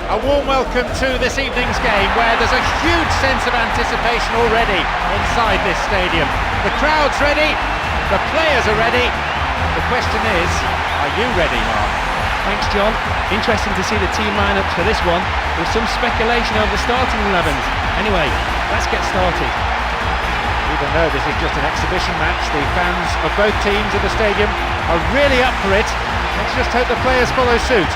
A warm welcome to this evening's game, where there's a huge sense of anticipation already inside this stadium. The crowd's ready, the players are ready. The question is, are you ready, Mark? Thanks, John. Interesting to see the team lineups for this one, with some speculation over the starting 11s. Anyway, let's get started. Even though this is just an exhibition match, the fans of both teams in the stadium are really up for it. Let's just hope the players follow suit.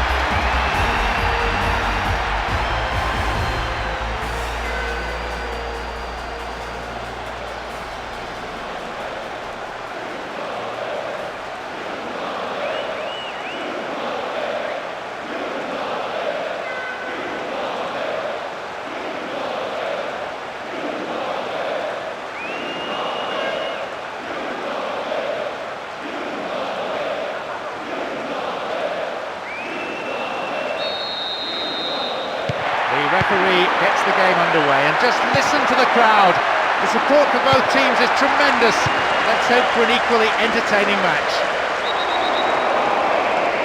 The referee gets the game underway, and just listen to the crowd. The support for both teams is tremendous. Let's hope for an equally entertaining match.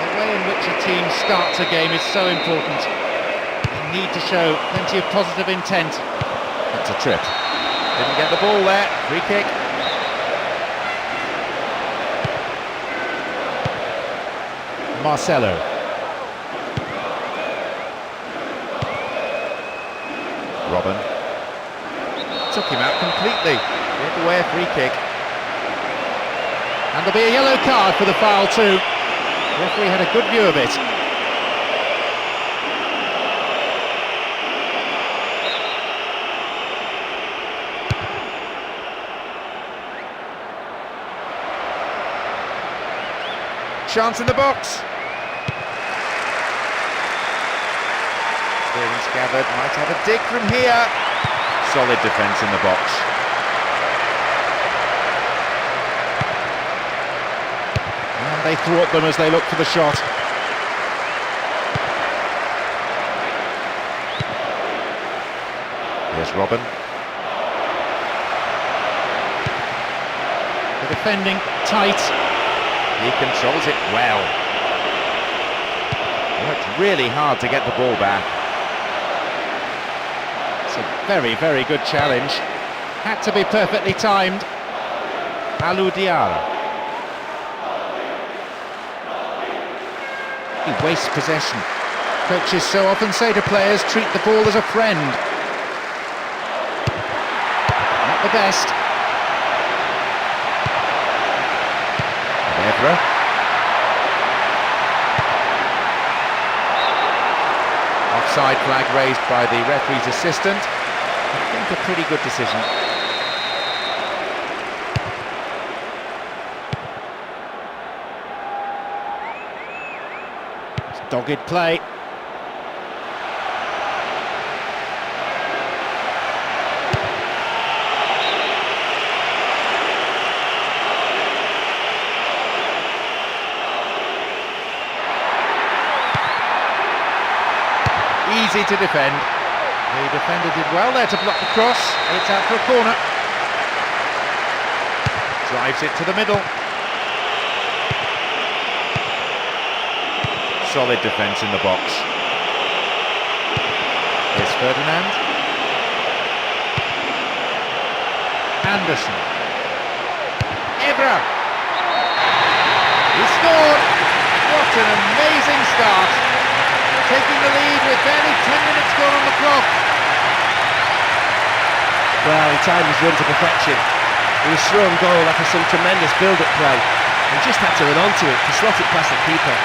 The way in which a team starts a game is so important. They need to show plenty of positive intent. That's a trip. Didn't get the ball there. Free kick. Marcelo. Robin took him out completely. Gave away a free kick. And there'll be a yellow card for the foul too. The referee had a good view of it. Chance in the box. Clearance gathered, might have a dig from here. Solid defence in the box. And they thwart them as they look for the shot. Here's Robin. The defending tight. He controls it well. Worked really hard to get the ball back. It's a very, very good challenge. Had to be perfectly timed. Alou Diarra. He wastes possession. Coaches so often say to players, treat the ball as a friend. Not the best. Evra. Offside flag raised by the referee's assistant. I think a pretty good decision. It's dogged play. easy to defend. The defender did well there to block the cross. It's out for a corner. Drives it to the middle. Solid defence in the box. Here's Ferdinand. Anderson. Evra. He scored! What an amazing start. Taking the lead with barely 10 minutes gone on the clock. Well, he timed his run to perfection. It was through on goal after some tremendous build-up play. He just had to run onto it to slot it past the keeper.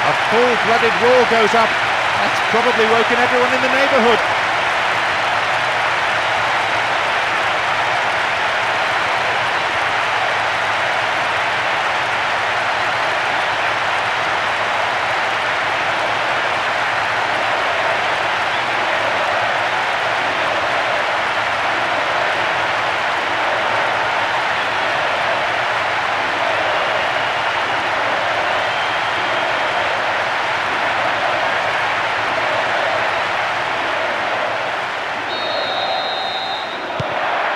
A full-blooded roar goes up. That's probably woken everyone in the neighbourhood.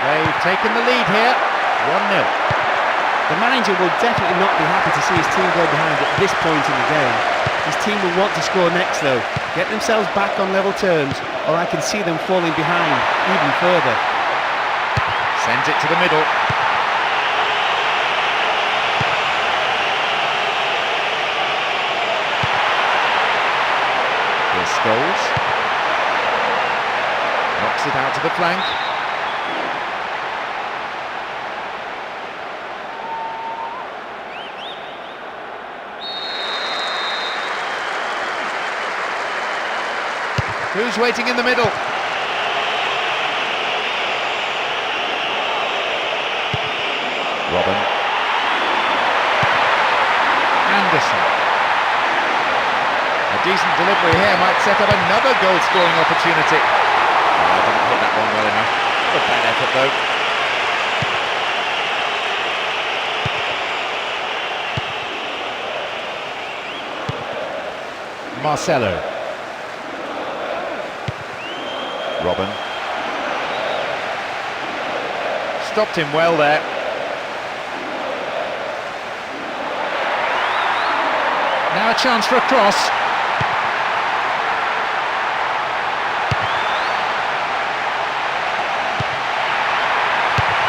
They've taken the lead here, 1-0. The manager will definitely not be happy to see his team go behind at this point in the game. His team will want to score next though, get themselves back on level terms, or I can see them falling behind even further. Sends it to the middle. Here's Scholes. Knocks it out to the flank. Who's waiting in the middle? Robin. Anderson. A decent delivery here might set up another goal-scoring opportunity. Oh, I didn't hit that one well enough. A bad effort though. Marcelo. Robin. Stopped him well there. Now a chance for a cross.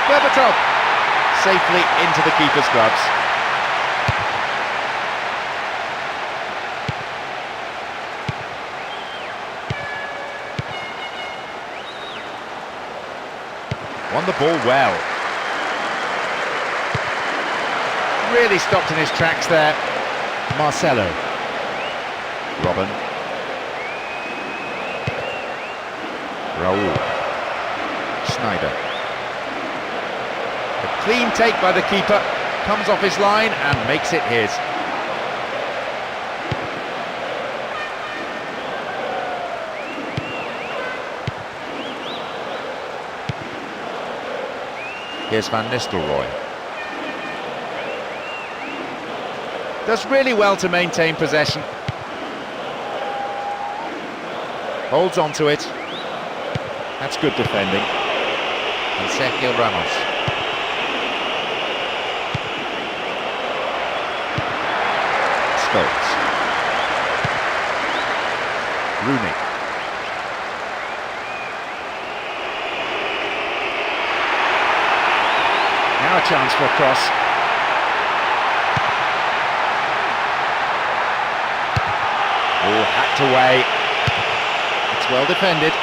Berbatov. Safely into the keeper's gloves. Won the ball well. Really stopped in his tracks there. Marcelo. Robin. Raul. Schneider. A clean take by the keeper. Comes off his line and makes it his. Here's Van Nistelrooy. Does really well to maintain possession. Holds on to it. That's good defending. And Sergio Ramos. Scholes. Rooney. Now a chance for a cross. Oh, hacked away. It's well defended.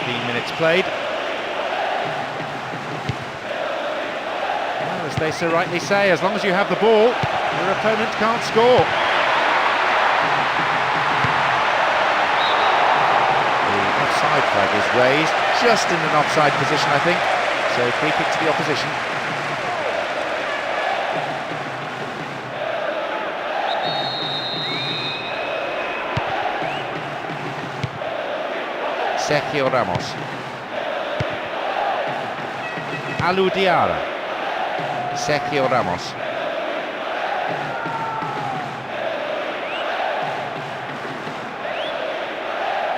15 minutes played. Well, as they so rightly say, as long as you have the ball, your opponent can't score. The offside flag is raised. Just in an offside position, I think. So free kick to the opposition. Sergio Ramos. Alou Diarra. Sergio Ramos.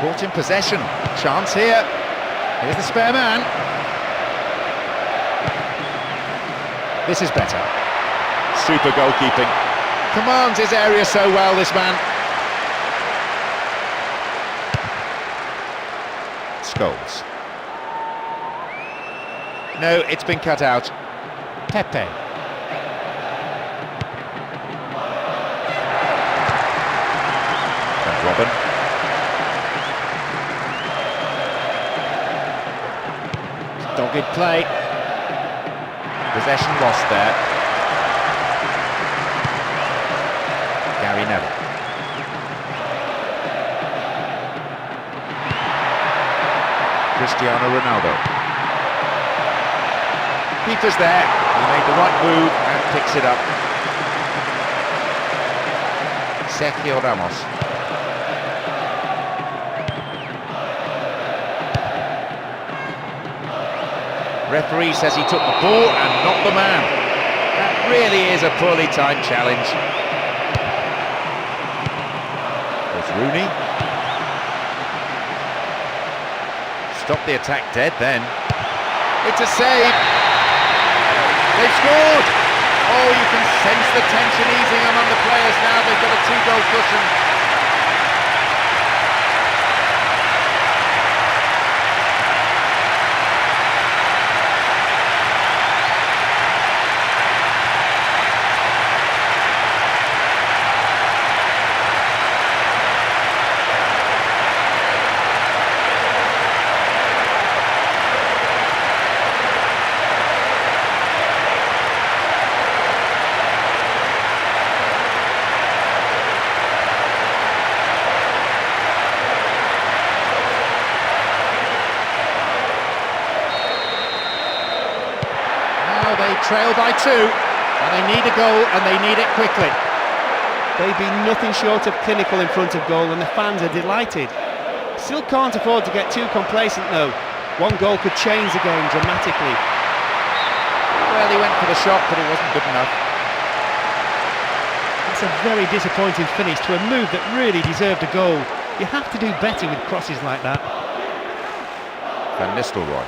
Brought in possession. Chance here. Here's the spare man. This is better. Super goalkeeping. Commands his area so well, this man. Scholes. No, it's been cut out. Pepe. And Robin. Dogged play. Possession lost there. Gary Neville. Cristiano Ronaldo. Keeper's there. He made the right move and picks it up. Sergio Ramos. Referee says he took the ball and not the man. That really is a poorly timed challenge. There's Rooney. Stop the attack dead then. It's a save. They've scored. Oh, you can sense the tension easing among the players now. They've got a 2-goal cushion. They trail by 2, and they need a goal, and they need it quickly. They've been nothing short of clinical in front of goal, and the fans are delighted. Still can't afford to get too complacent though. One goal could change the game dramatically. Well, he went for the shot, but it wasn't good enough. It's a very disappointing finish to a move that really deserved a goal. You have to do better with crosses like that. Van Nistelrooy.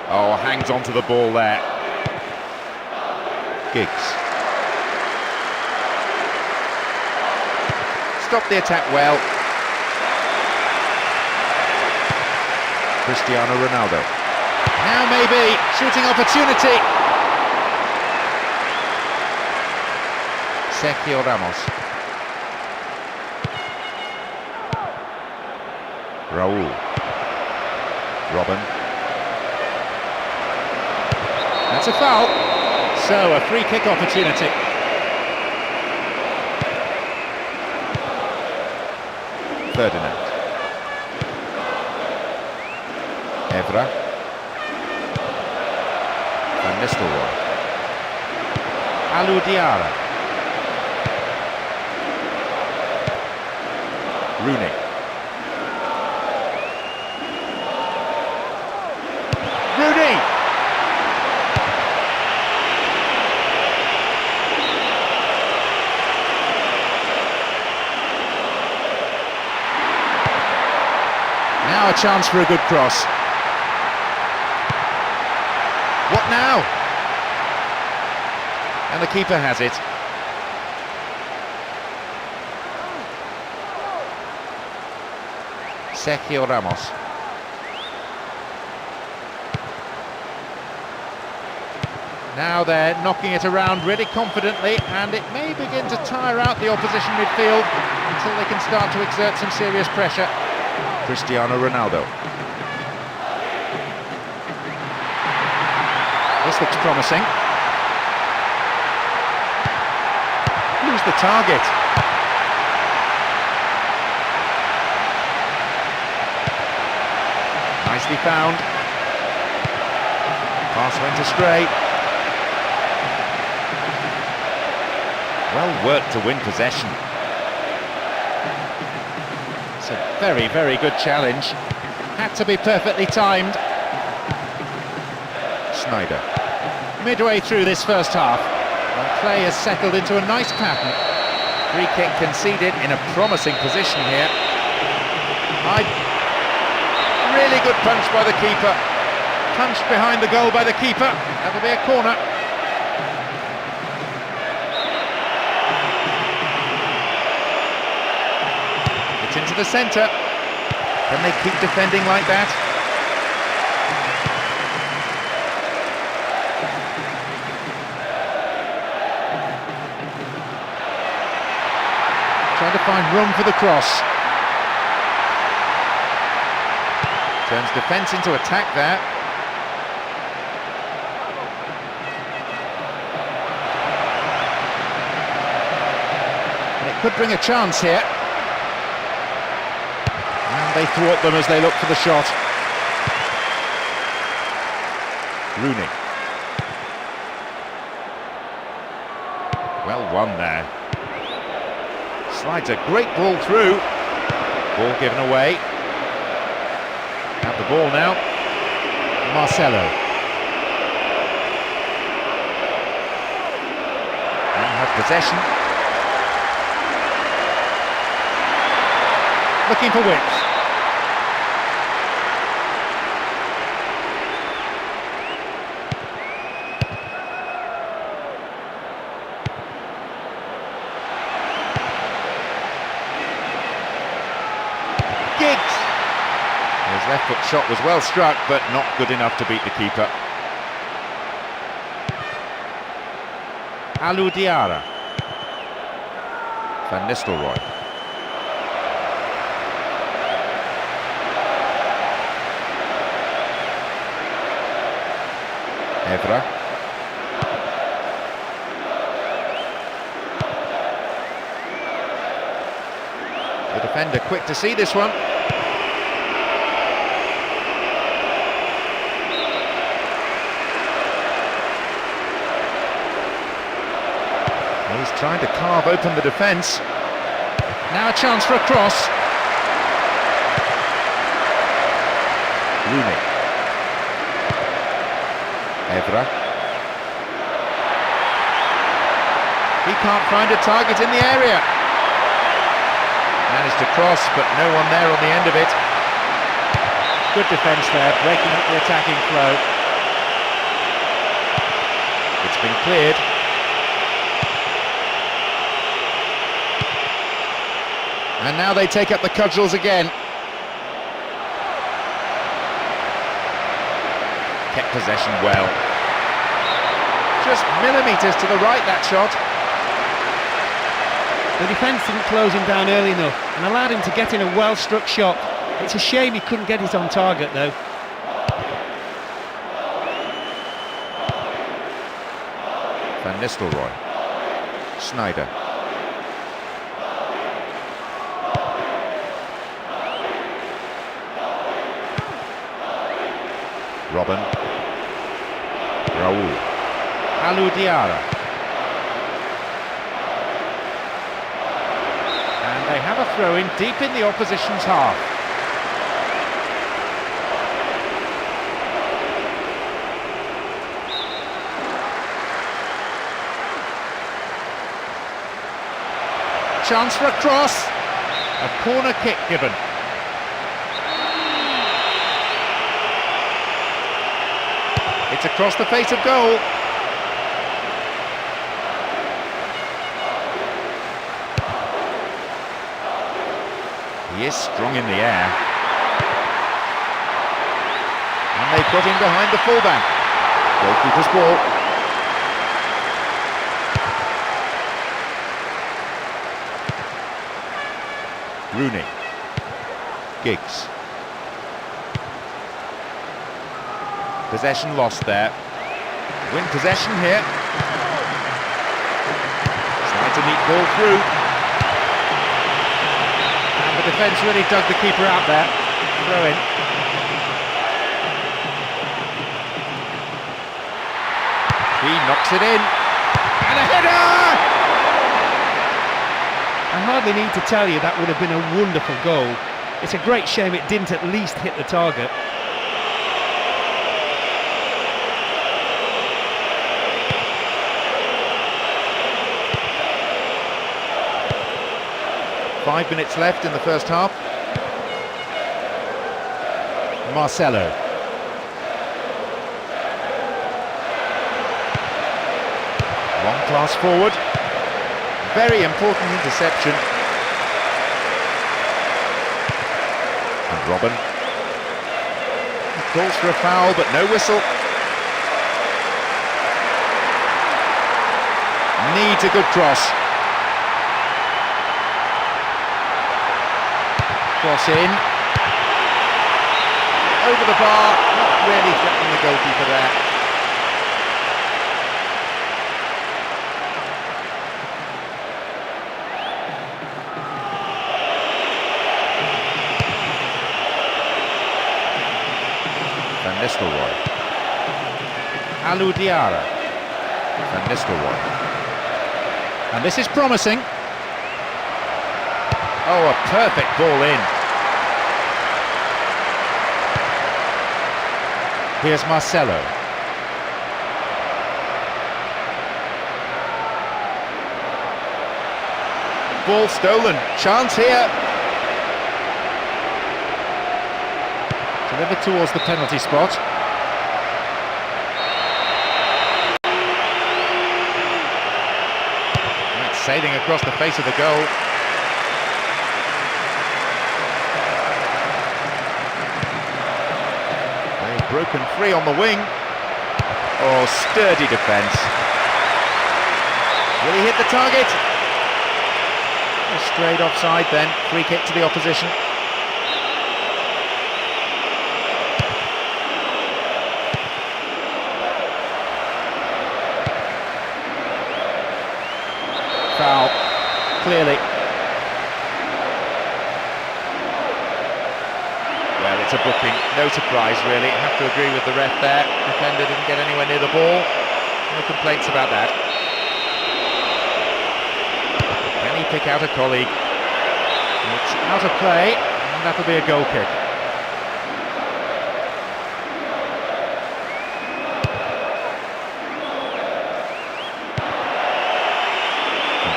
Oh, hangs on to the ball there. Giggs. Stopped the attack well. Cristiano Ronaldo. Now maybe, shooting opportunity. Sergio Ramos. Raul. Robin. That's a foul. So, a free kick opportunity. Ferdinand. Evra. Van Nistelrooy. Alou Diarra. Rooney. Rooney! Now a chance for a good cross. What now? And the keeper has it. Sergio Ramos. Now they're knocking it around really confidently, and it may begin to tire out the opposition midfield until they can start to exert some serious pressure. Cristiano Ronaldo. This looks promising. Lose the target. Nicely found. Pass went astray. Well worked to win possession. It's a very, very good challenge. Had to be perfectly timed. Sneijder. Midway through this first half, and play has settled into a nice pattern. Free kick conceded in a promising position here. Really good punch by the keeper. Punched behind the goal by the keeper. That'll be a corner. It's into the centre. Can they keep defending like that? Trying to find room for the cross. Turns defence into attack there. And it could bring a chance here. And they thwart them as they look for the shot. Rooney. Well won there. Slides a great ball through. Ball given away. Have the ball now. Marcelo. Now have possession. Looking for width. His left foot shot was well struck, but not good enough to beat the keeper. Alou Diarra. Van Nistelrooy. Evra. The defender quick to see this one. He's trying to carve open the defence. Now a chance for a cross. Rooney. Evra. He can't find a target in the area. Managed to cross, but no one there on the end of it. Good defence there, breaking up the attacking flow. It's been cleared. And now they take up the cudgels again. Kept possession well. Just millimetres to the right, that shot. The defence didn't close him down early enough and allowed him to get in a well-struck shot. It's a shame he couldn't get it on target, though. Van Nistelrooy. Sneijder. Robben. Raul. Alou Diarra. And they have a throw-in deep in the opposition's half. Chance for a cross. A corner kick given. It's across the face of goal. He is strong in the air. And they put him behind the fullback. Goalkeeper's ball. Rooney. Giggs. Possession lost there. Win possession here. Slides a neat ball through. And the defence really dug the keeper out there. Throw in. He knocks it in. And a header! I hardly need to tell you that would have been a wonderful goal. It's a great shame it didn't at least hit the target. .5 minutes left in the first half. Marcelo. One class forward. Very important interception. And Robin. He calls for a foul, but no whistle. Needs a good cross. Cross in. Over the bar, not really threatening the goalkeeper there. Van Nistelrooy. Alou Diarra. Van Nistelrooy. And this is promising. Oh, a perfect ball in. Here's Marcelo. Ball stolen. Chance here. Delivered towards the penalty spot. That's sailing across the face of the goal. They've broken free on the wing. Oh, sturdy defence. Will he hit the target? Straight offside then. Free kick to the opposition. Foul, clearly. Well, it's a booking, no surprise really. I have to agree with the ref there. Defender didn't get anywhere near the ball. No complaints about that. Can he pick out a colleague? It's out of play, and that'll be a goal kick.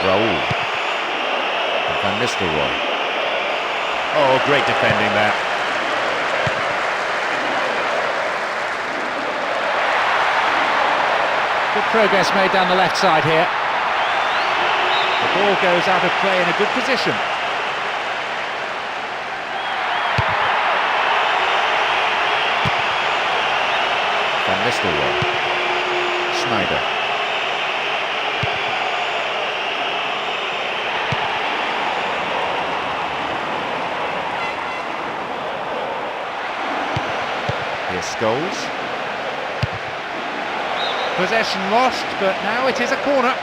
Raúl. Van Nistelrooy. Oh, great defending there. Good progress made down the left side here. The ball goes out of play in a good position. Van Nistelrooy. Schneider. Here's Scholes. Possession lost, but now it is a corner.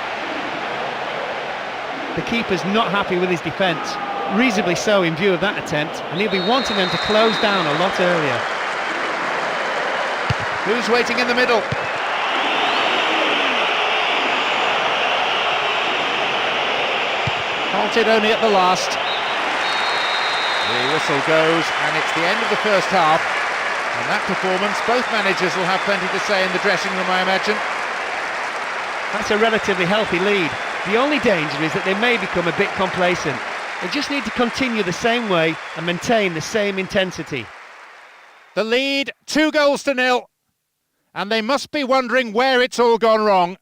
The keeper's not happy with his defence, reasonably so in view of that attempt, and he'll be wanting them to close down a lot earlier. Who's waiting in the middle? Halted only at the last. The whistle goes, and it's the end of the first half. And that performance, both managers will have plenty to say in the dressing room, I imagine. That's a relatively healthy lead. The only danger is that they may become a bit complacent. They just need to continue the same way and maintain the same intensity. The lead, 2-0, and they must be wondering where it's all gone wrong.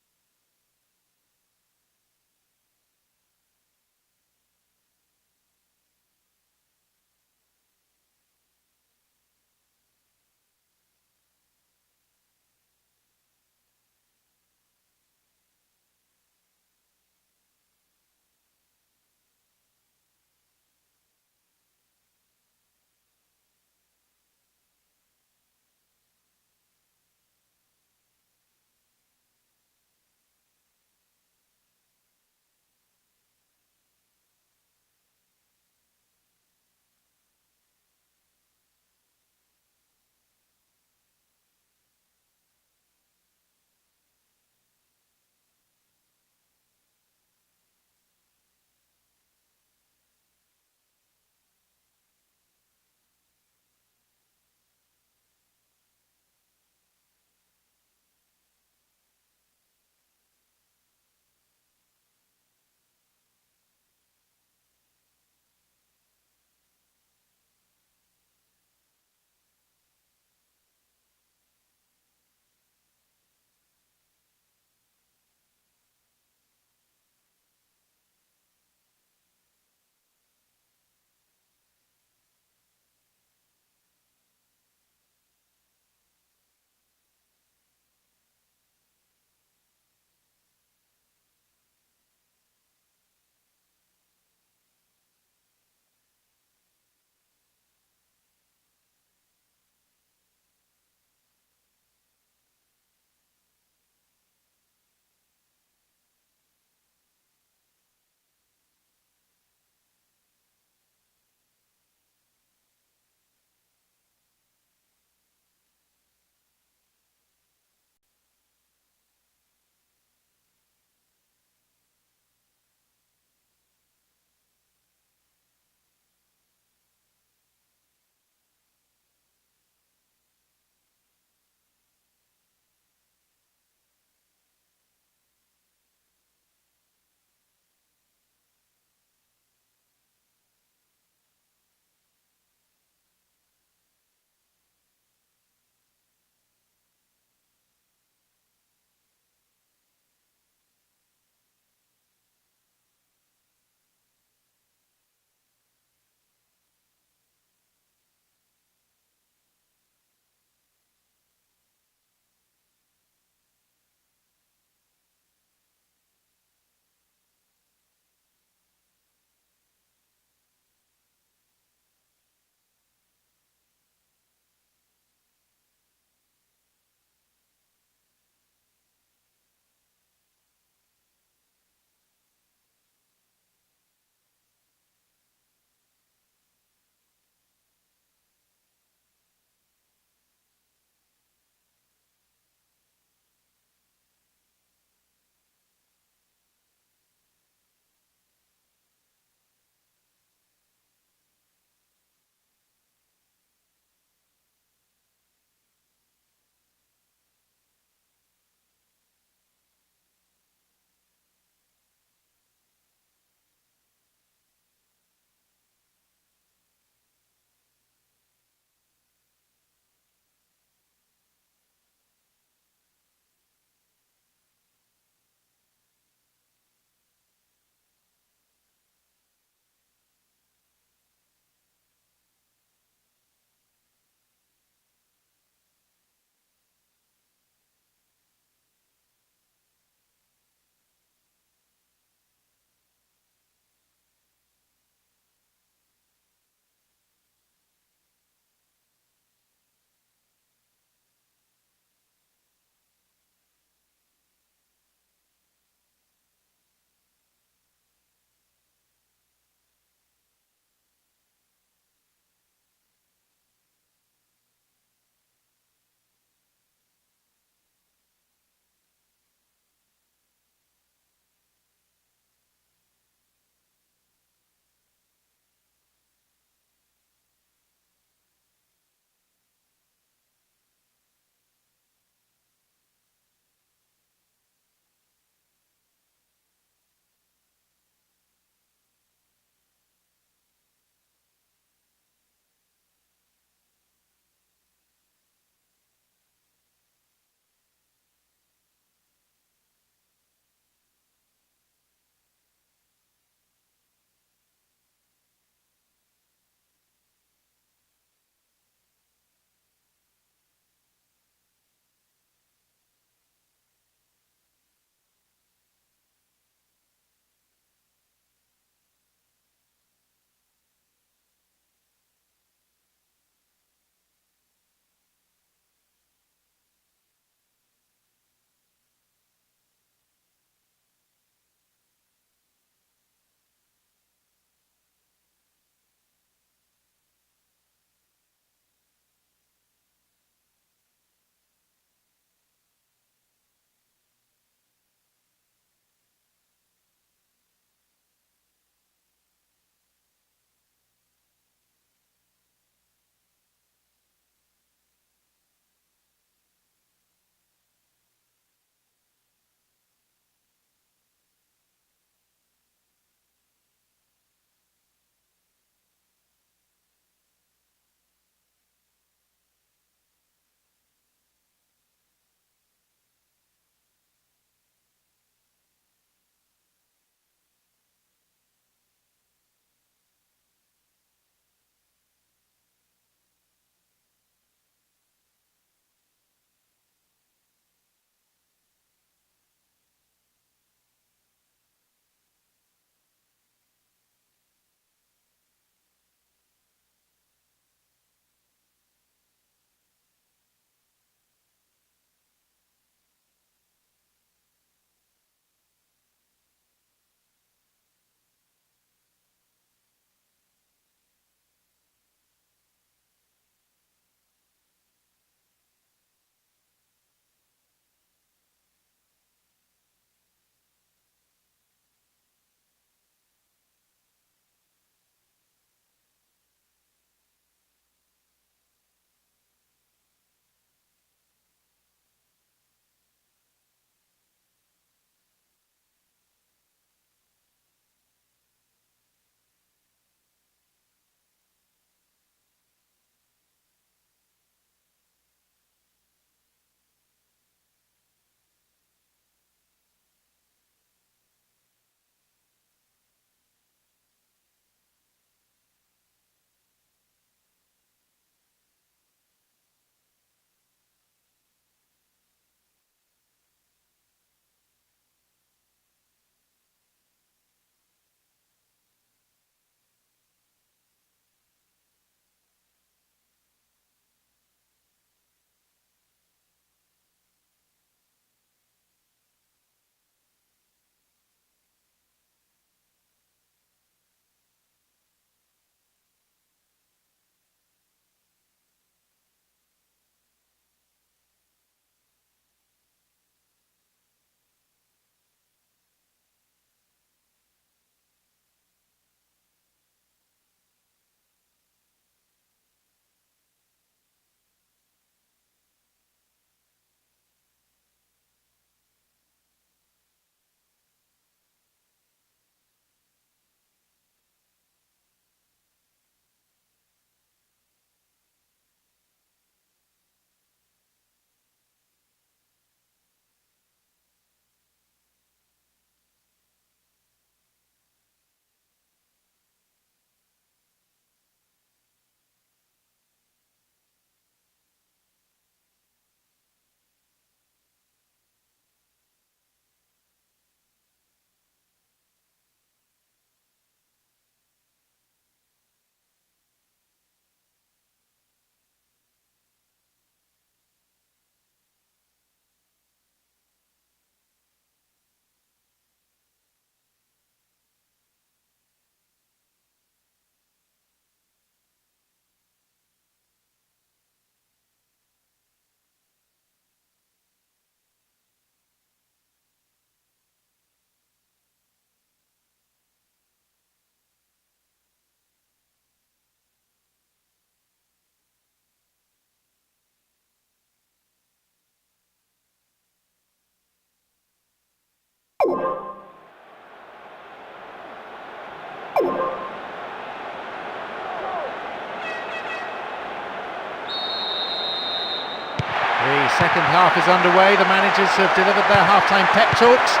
half is underway. The managers have delivered their half-time pep talks.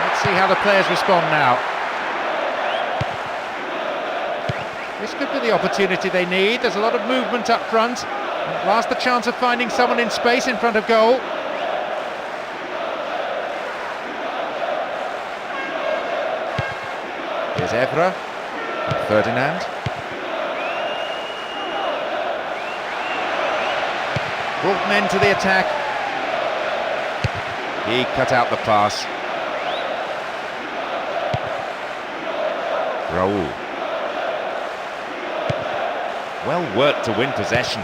Let's see how the players respond now. This could be the opportunity they need. There's a lot of movement up front. And at last the chance of finding someone in space in front of goal. Here's Evra, Ferdinand. Brought an end to the attack. He cut out the pass. Raul. Well worked to win possession.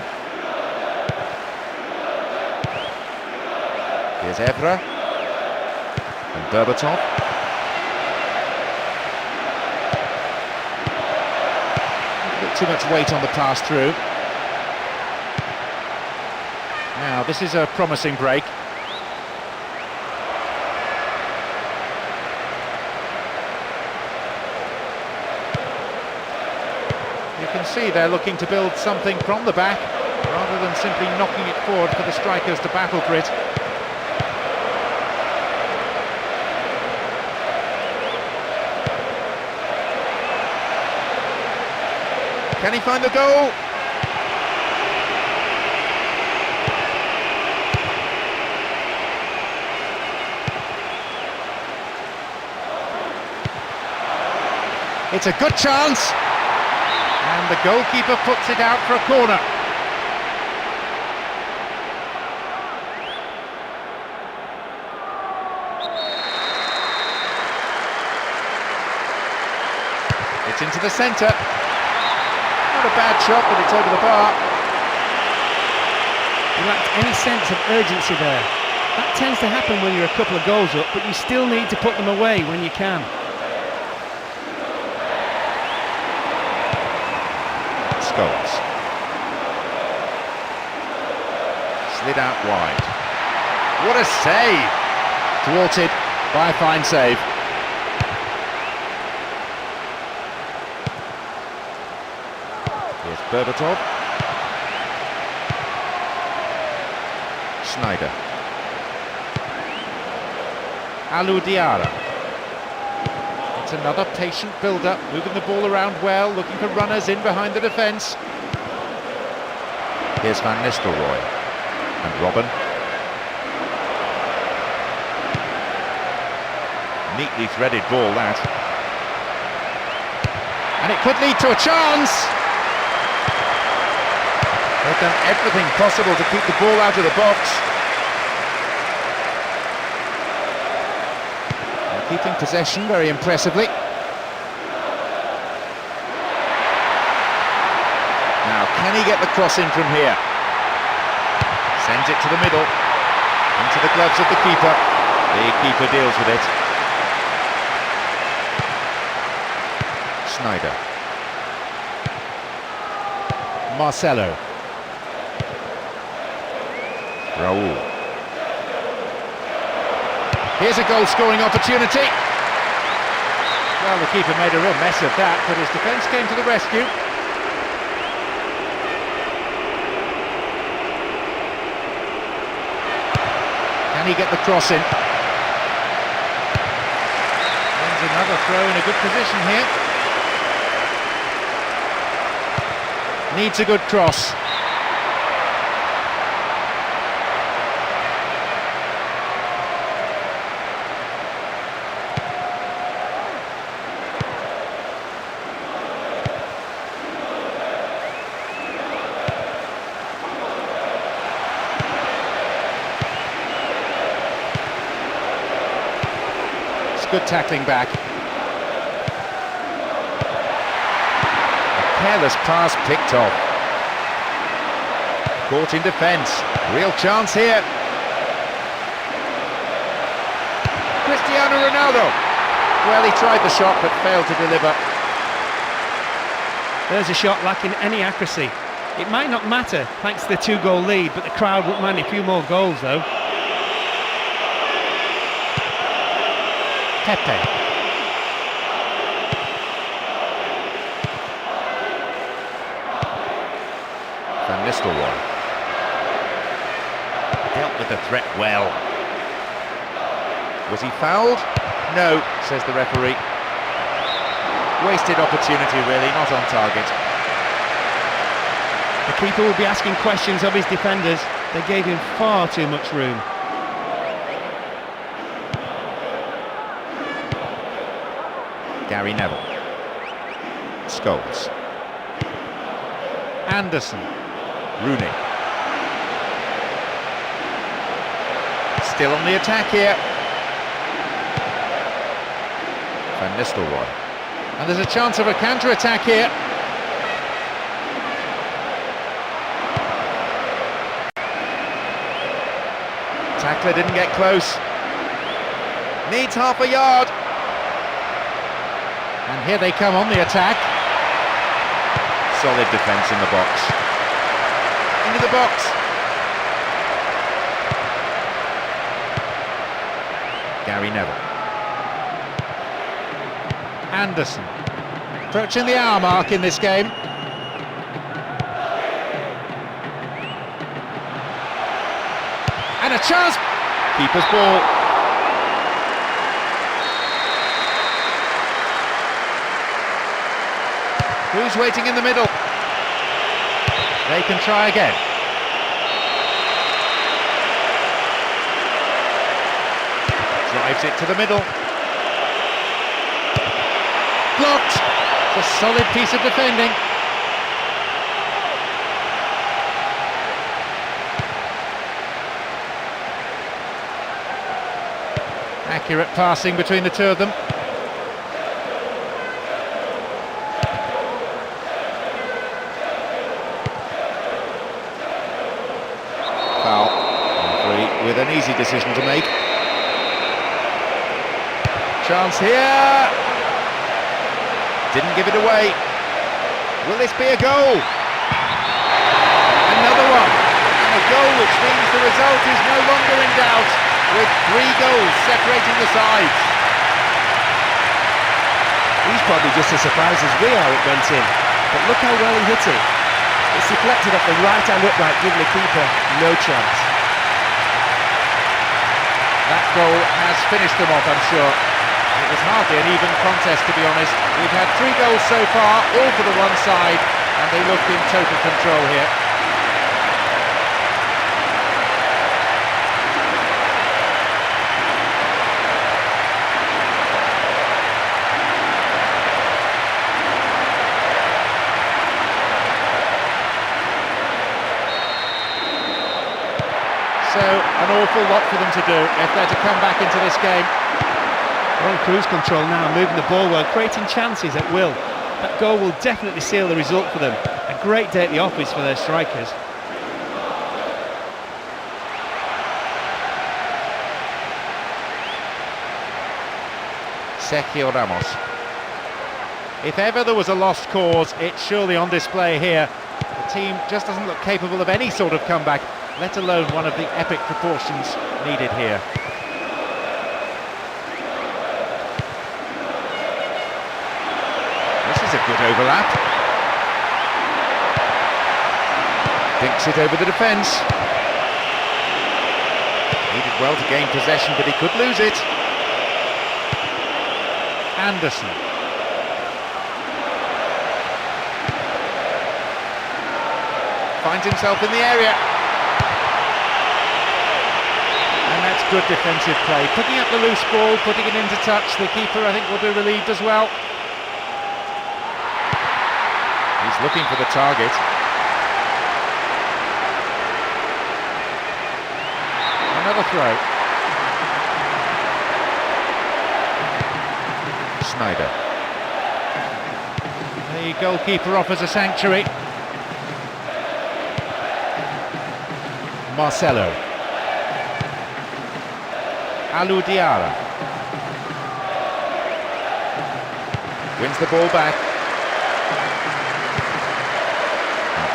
Here's Evra. And Berbatov. A bit too much weight on the pass through. Now, this is a promising break. You can see they're looking to build something from the back, rather than simply knocking it forward for the strikers to battle for it. Can he find the goal? It's a good chance, and the goalkeeper puts it out for a corner. It's into the centre. Not a bad shot, but it's over the bar. You lacked any sense of urgency there. That tends to happen when you're a couple of goals up, but you still need to put them away when you can. Goals. Slid out wide. What a save! Thwarted by a fine save. Here's Berbatov. Schneider. Alou Diarra. It's another patient build-up, moving the ball around well, looking for runners in behind the defence. Here's Van Nistelrooy and Robben. Neatly threaded ball, that. And it could lead to a chance! They've done everything possible to keep the ball out of the box. Keeping possession very impressively. Now, can he get the cross in from here? Sends it to the middle, into the gloves of the keeper. The keeper deals with it. Schneider. Marcelo. Raul. Here's a goal-scoring opportunity. Well, the keeper made a real mess of that, but his defence came to the rescue. Can he get the cross in? Wins another throw in a good position here. Needs a good cross. Good tackling back. A careless pass picked off. Caught in defence. Real chance here. Cristiano Ronaldo. Well, he tried the shot but failed to deliver. There's a shot lacking any accuracy. It might not matter thanks to the 2-goal lead, but the crowd won't mind a few more goals though. Pepe. Van Nistelrooy. Dealt with the threat well. Was he fouled? No, says the referee. Wasted opportunity really, not on target. The keeper will be asking questions of his defenders. They gave him far too much room. Gary Neville. Scholes. Anderson. Rooney. Still on the attack here. Van Nistelrooy. And there's a chance of a counter-attack here. Tackler didn't get close. Needs half a yard. And here they come on the attack. Solid defence in the box. Into the box. Gary Neville. Anderson. Approaching the hour mark in this game. And a chance. Keeper's ball. Who's waiting in the middle? They can try again. Drives it to the middle. Blocked. It's a solid piece of defending. Accurate passing between the two of them. Foul. Referee with an easy decision to make. Chance here. Didn't give it away. Will this be a goal? Another one. And a goal which means the result is no longer in doubt, with 3 goals separating the sides. He's probably just as surprised as we are it went in. But look how well he hit it. It's deflected off the right-hand upright, giving the keeper no chance. That goal has finished them off, I'm sure. It was hardly an even contest, to be honest. We've had 3 goals so far, all for the one side, and they look in total control here. So, an awful lot for them to do if they're to come back into this game. On cruise control now, moving the ball well, creating chances at will. That goal will definitely seal the result for them. A great day at the office for their strikers. Sergio Ramos. If ever there was a lost cause, it's surely on display here. The team just doesn't look capable of any sort of comeback, let alone one of the epic proportions needed here. This is a good overlap. Dinks it over the defence. He did well to gain possession, but he could lose it. Anderson. Finds himself in the area. And that's good defensive play. Picking up the loose ball, putting it into touch. The keeper, I think, will be relieved as well. He's looking for the target. Another throw. Snyder. The goalkeeper offers a sanctuary. Marcelo. Alou Diarra. Wins the ball back.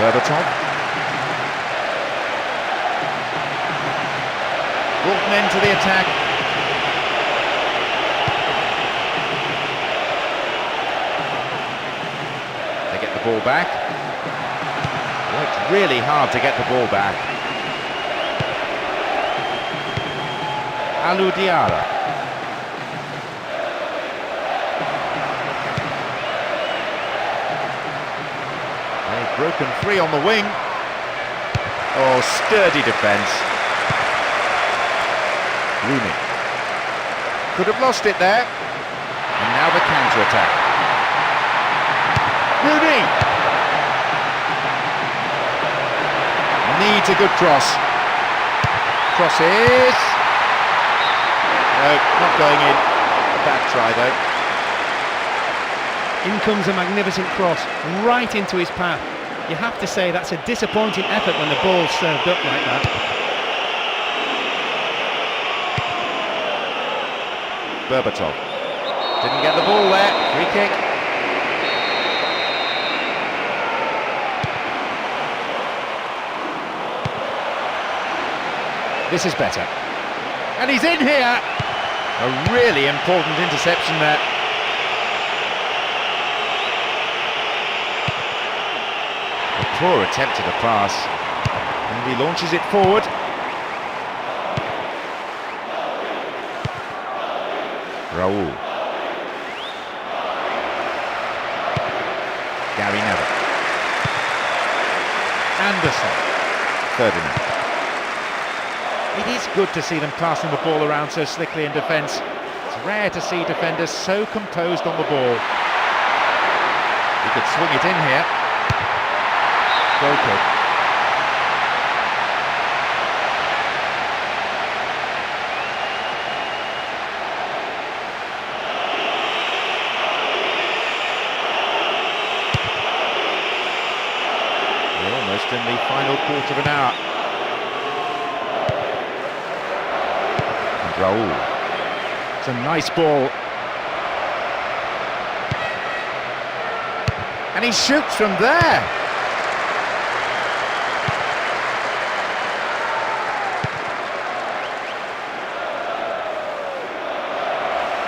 Berbatov. Brought men to the attack. They get the ball back. Worked really hard to get the ball back. Alou Diarra. They've broken free on the wing. Oh, sturdy defence. Rooney. Could have lost it there. And now the counter-attack. Rooney! Needs a good cross. Crosses. No, not going in. A bad try though. In comes a magnificent cross, right into his path. You have to say that's a disappointing effort when the ball's served up like that. Berbatov. Didn't get the ball there. Free kick. This is better. And he's in here! A really important interception there. A poor attempt at a pass. And he launches it forward. Raul. Gary Neville. Anderson. Ferdinand. It is good to see them passing the ball around so slickly in defence. It's rare to see defenders so composed on the ball. He could swing it in here. Goal kick. We're almost in the final quarter of an hour. Raul. It's a nice ball. And he shoots from there.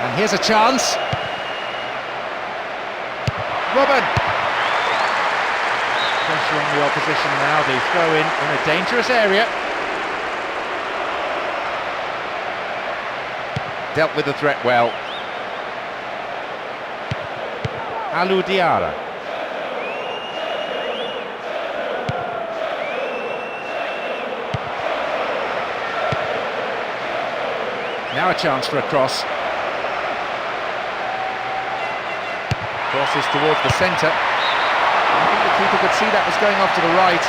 And here's a chance. Robin. Pressure on the opposition now. They throw in a dangerous area. Dealt with the threat well. Alou Diarra. Now a chance for a cross. Crosses towards the centre. I think the keeper could see that was going off to the right.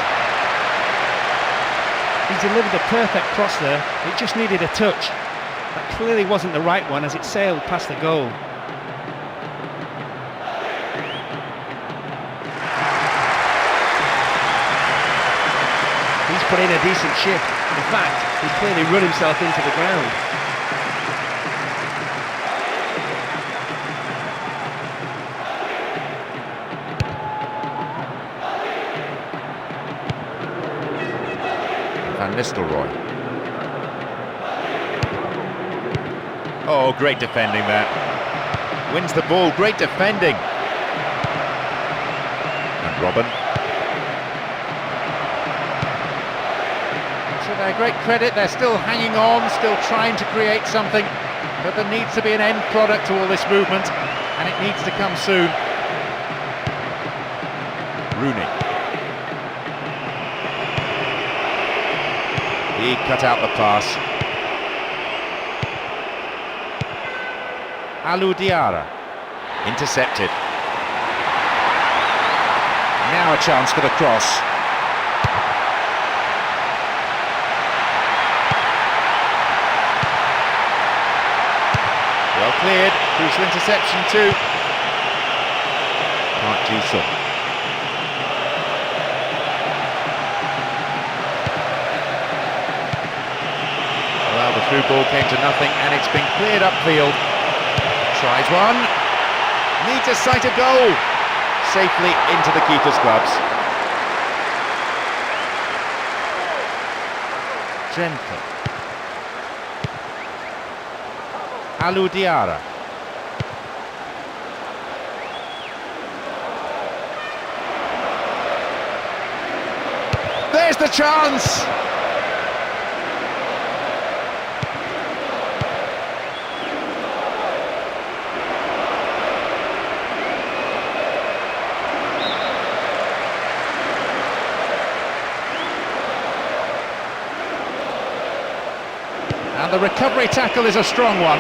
He delivered a perfect cross there. It just needed a touch. That clearly wasn't the right one as it sailed past the goal. He's put in a decent shift. In fact, he's clearly run himself into the ground. Van Nistelrooy. Oh, great defending there. Wins the ball, great defending. And Robin. To their great credit, they're still hanging on, still trying to create something. But there needs to be an end product to all this movement, and it needs to come soon. Rooney. He cut out the pass. Alou Diarra, intercepted. Now a chance for the cross. Well cleared, crucial interception too. Park Ji-sung. Well, the through ball came to nothing and it's been cleared upfield. Tries one, needs a sight of goal, safely into the keeper's gloves. Gentle. Alou Diarra. There's the chance! the recovery tackle is a strong one.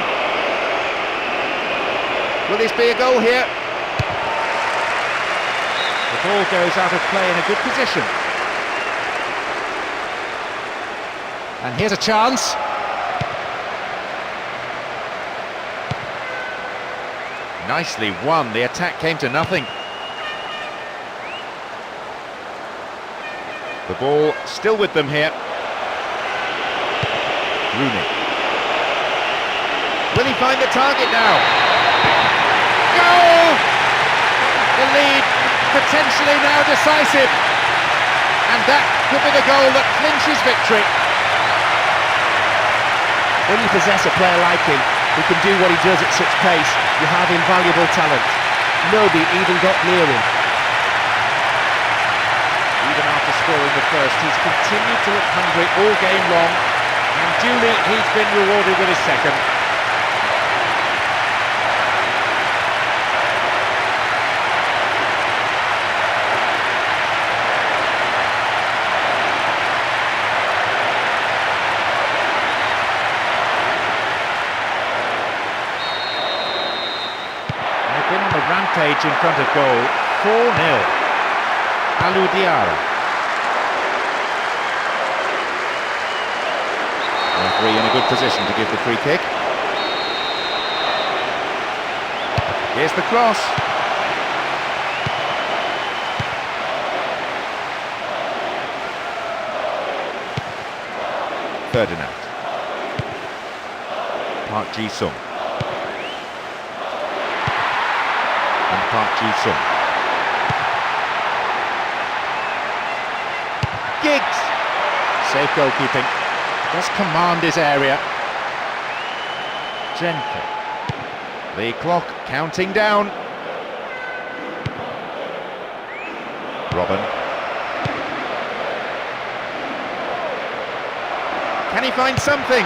Will this be a goal here? The ball goes out of play in a good position. And here's a chance. Nicely won, the attack came to nothing. The ball still with them here. Rooney. Will he find the target now? Goal! The lead potentially now decisive. And that could be the goal that clinches victory. When you possess a player like him, who can do what he does at such pace, you have invaluable talent. Nobody even got near him. Even after scoring the first, he's continued to look hungry all game long, and duly he's been rewarded with his second. They've been on a rampage in front of goal, 4-0. Alou Diarra. Referee in a good position to give the free kick. Here's the cross. Ferdinand. Park Ji-sung. And Park Ji-sung. Giggs! Safe goalkeeping. Does command his area. Gently. The clock counting down. Robin. Can he find something?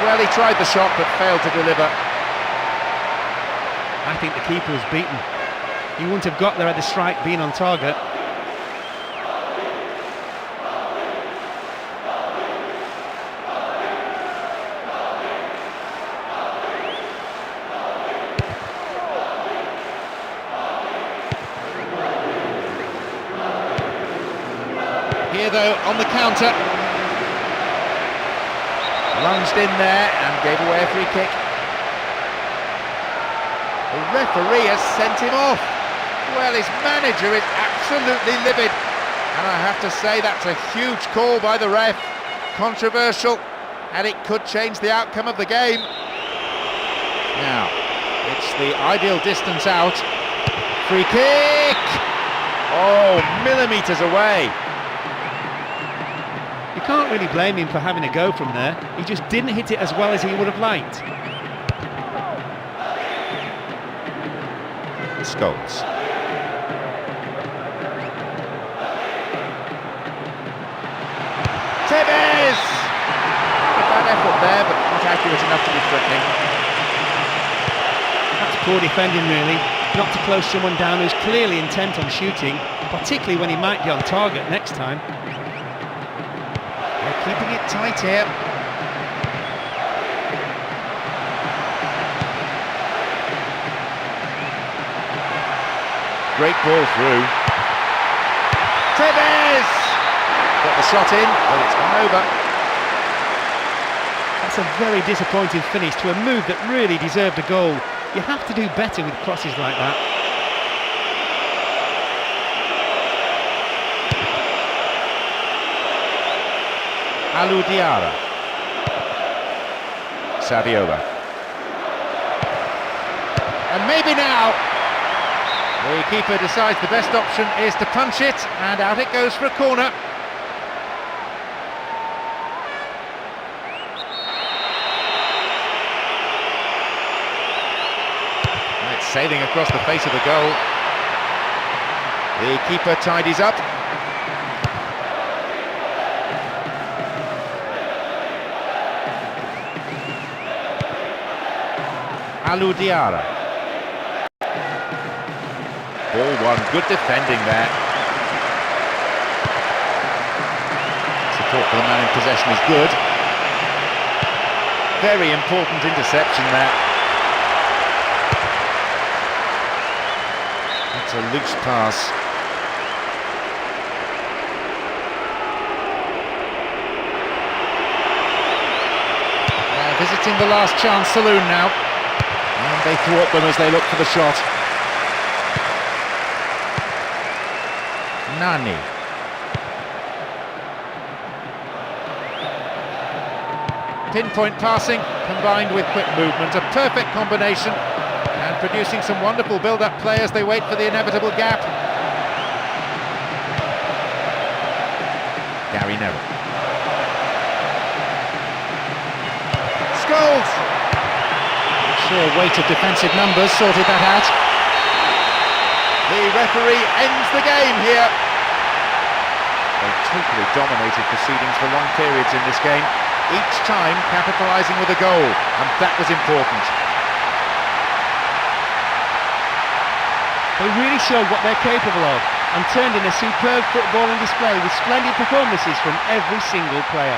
Well, he tried the shot but failed to deliver. I think the keeper was beaten. He wouldn't have got there had the strike been on target. Here though, on the counter. Lunged in there and gave away a free kick. The referee has sent him off. Well, his manager is absolutely livid. And I have to say that's a huge call by the ref. Controversial, and it could change the outcome of the game. Now, it's the ideal distance out. Free kick! Oh, millimetres away. You can't really blame him for having a go from there. He just didn't hit it as well as he would have liked. Scholes. Tevez! A bad effort there, but not accurate enough to be threatening. That's poor defending really, not to close someone down who's clearly intent on shooting, particularly when he might be on target next time. They're keeping it tight here. Great ball through. Tevez! Got the shot in, but it's gone over. That's a very disappointing finish to a move that really deserved a goal. You have to do better with crosses like that. Alou Diarra. Saviola. And maybe now the keeper decides the best option is to punch it, and out it goes for a corner. And it's sailing across the face of the goal. The keeper tidies up. Alou Diarra. Ball one, good defending there. Support for the man in possession is good. Very important interception there. That's a loose pass. Visiting the last chance saloon now. And they thwart them as they look for the shot. Nani. Pinpoint passing combined with quick movement, a perfect combination, and producing some wonderful build-up play as they wait for the inevitable gap. Gary Neville. Scholes! Sure, weight of defensive numbers sorted that out. The referee ends the game here. They totally dominated proceedings for long periods in this game, each time capitalising with a goal, and that was important. They really showed what they're capable of and turned in a superb footballing display with splendid performances from every single player.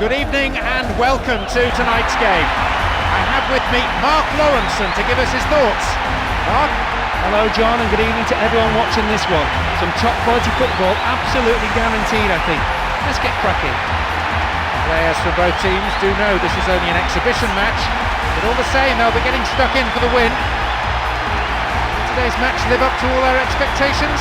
Good evening and welcome to tonight's game. I have with me Mark Lawrenson to give us his thoughts. Mark? Hello John, and good evening to everyone watching this one. Some top quality football, absolutely guaranteed I think. Let's get cracking. Players from both teams do know this is only an exhibition match, but all the same they'll be getting stuck in for the win. Will today's match live up to all our expectations?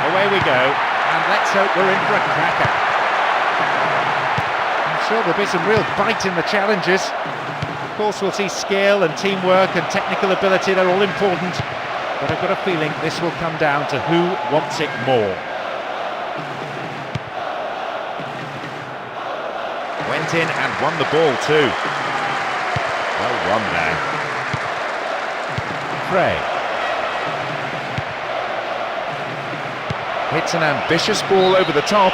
Away we go, and let's hope we're in for a cracker. I'm sure there'll be some real bite in the challenges. Of course we'll see skill and teamwork and technical ability, they're all important, but I've got a feeling this will come down to who wants it more. Went in and won the ball too. Well won there. Frey. Hits an ambitious ball over the top.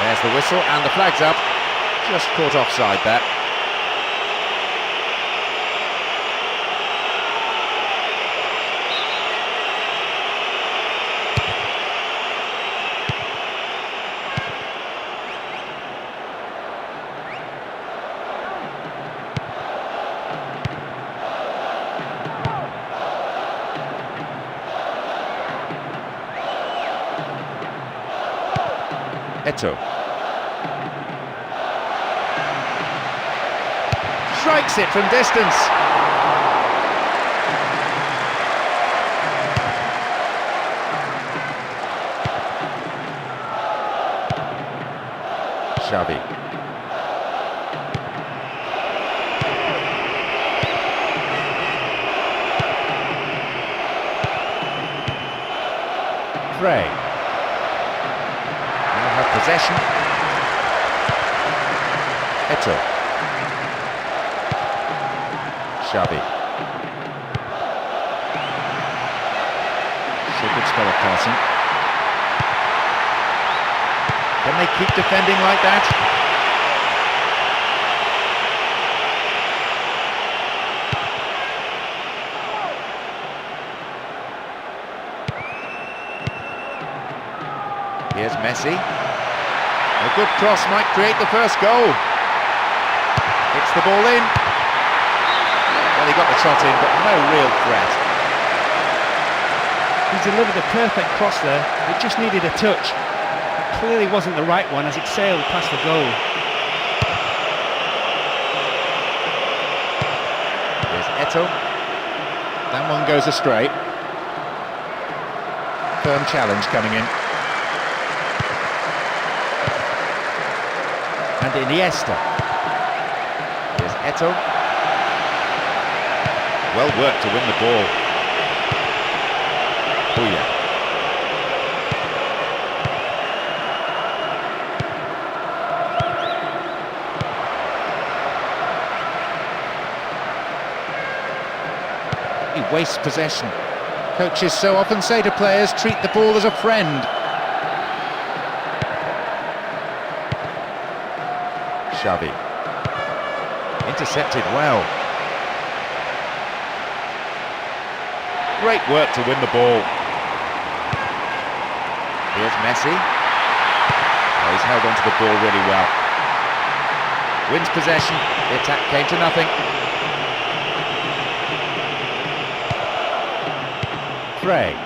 There's the whistle and the flag's up. Just caught offside there. Eto strikes it from distance. Xavi. Frey. Possession. Eto. Xavi. It's a good spell of passing. Can they keep defending like that? Here's Messi. A good cross might create the first goal. Hits the ball in. Well, he got the shot in, but no real threat. He delivered a perfect cross there. It just needed a touch. It clearly wasn't the right one as it sailed past the goal. There's Eto. That one goes astray. Firm challenge coming in. And Iniesta. Here's Eto. Well worked to win the ball. Booyah. He wastes possession. Coaches so often say to players, treat the ball as a friend. Xavi. Intercepted well. Great work to win the ball. Here's Messi. Oh, he's held onto the ball really well. Wins possession. The attack came to nothing. Frey.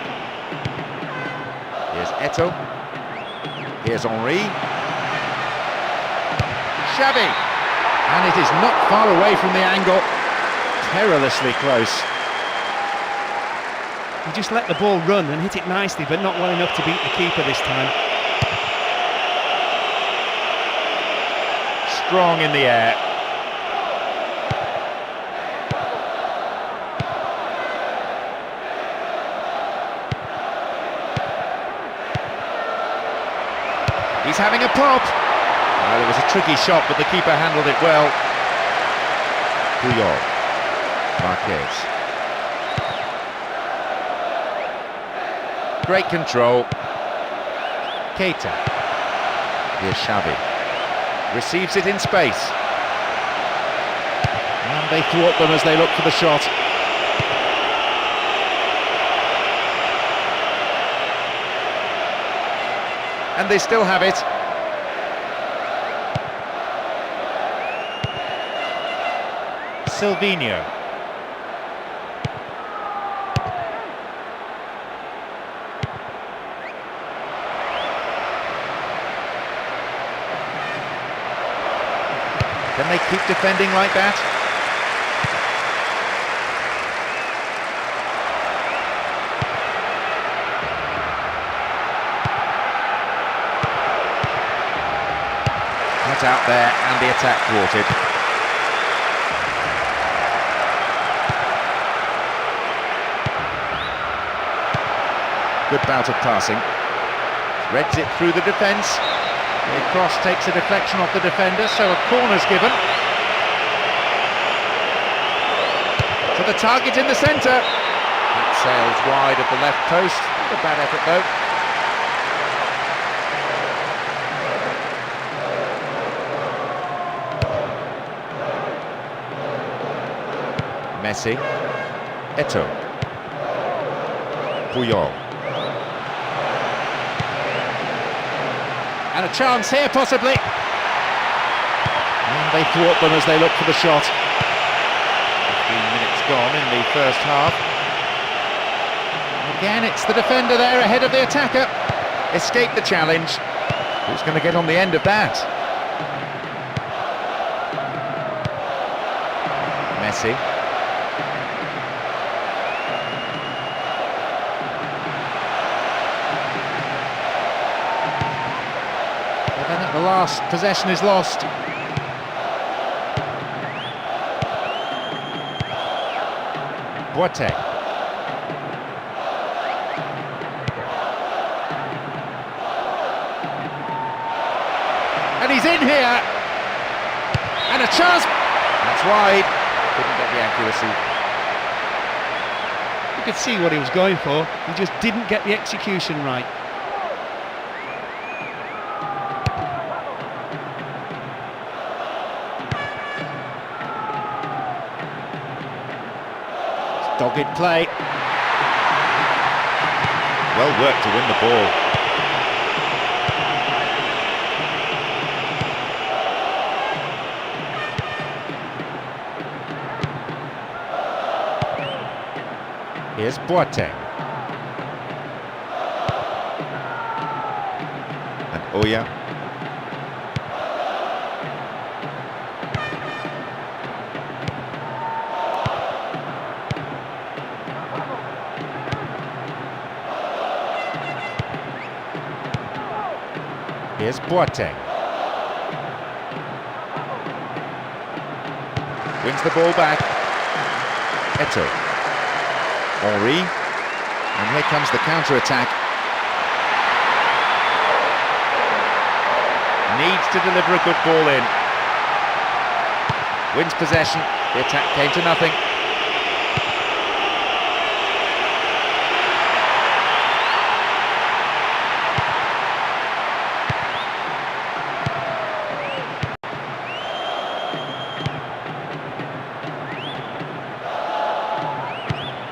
Here's Eto. Here's Henry. Xavi, and it is not far away from the angle, perilously close. He just let the ball run and hit it nicely, but not well enough to beat the keeper this time. Strong in the air. He's having a pop. It was a tricky shot, but the keeper handled it well. Puyol. Marquez. Great control. Keita. Here's Xavi. Receives it in space. And they thwart them as they look for the shot. And they still have it. Silvinho. Can they keep defending like that? Cut out there and the attack thwarted. Good bout of passing. Threads it through the defence. The cross takes a deflection off the defender, so a corner's given. To the target in the centre. It sails wide at the left post. A bad effort though. Messi. Eto'o. Puyol. And a chance here, possibly. And they thwart them as they look for the shot. 15 minutes gone in the first half. Again, it's the defender there ahead of the attacker. Escaped the challenge. Who's going to get on the end of that? Messi. But then at the last, possession is lost. Boateng. And he's in here. And a chance. That's wide. Couldn't get the accuracy. You could see what he was going for. He just didn't get the execution right. Dogged play. Well worked to win the ball. Here's Boateng. And Oya. Here's Boateng. Wins the ball back. Eto'o. Henry. And here comes the counter-attack. Needs to deliver a good ball in. Wins possession. The attack came to nothing.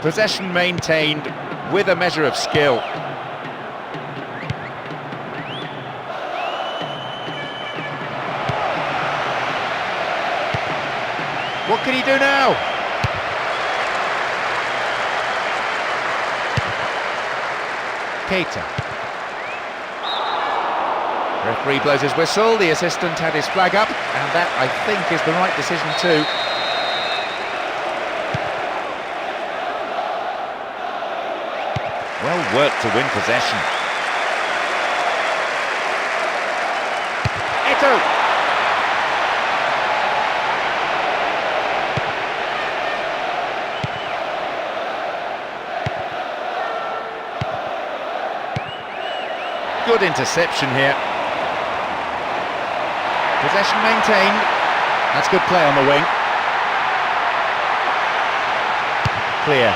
Possession maintained with a measure of skill. What can he do now? Keita. Referee blows his whistle, the assistant had his flag up, and that, I think, is the right decision too. Well worked to win possession. Eto'o. Good interception here. Possession maintained. That's good play on the wing. Clear.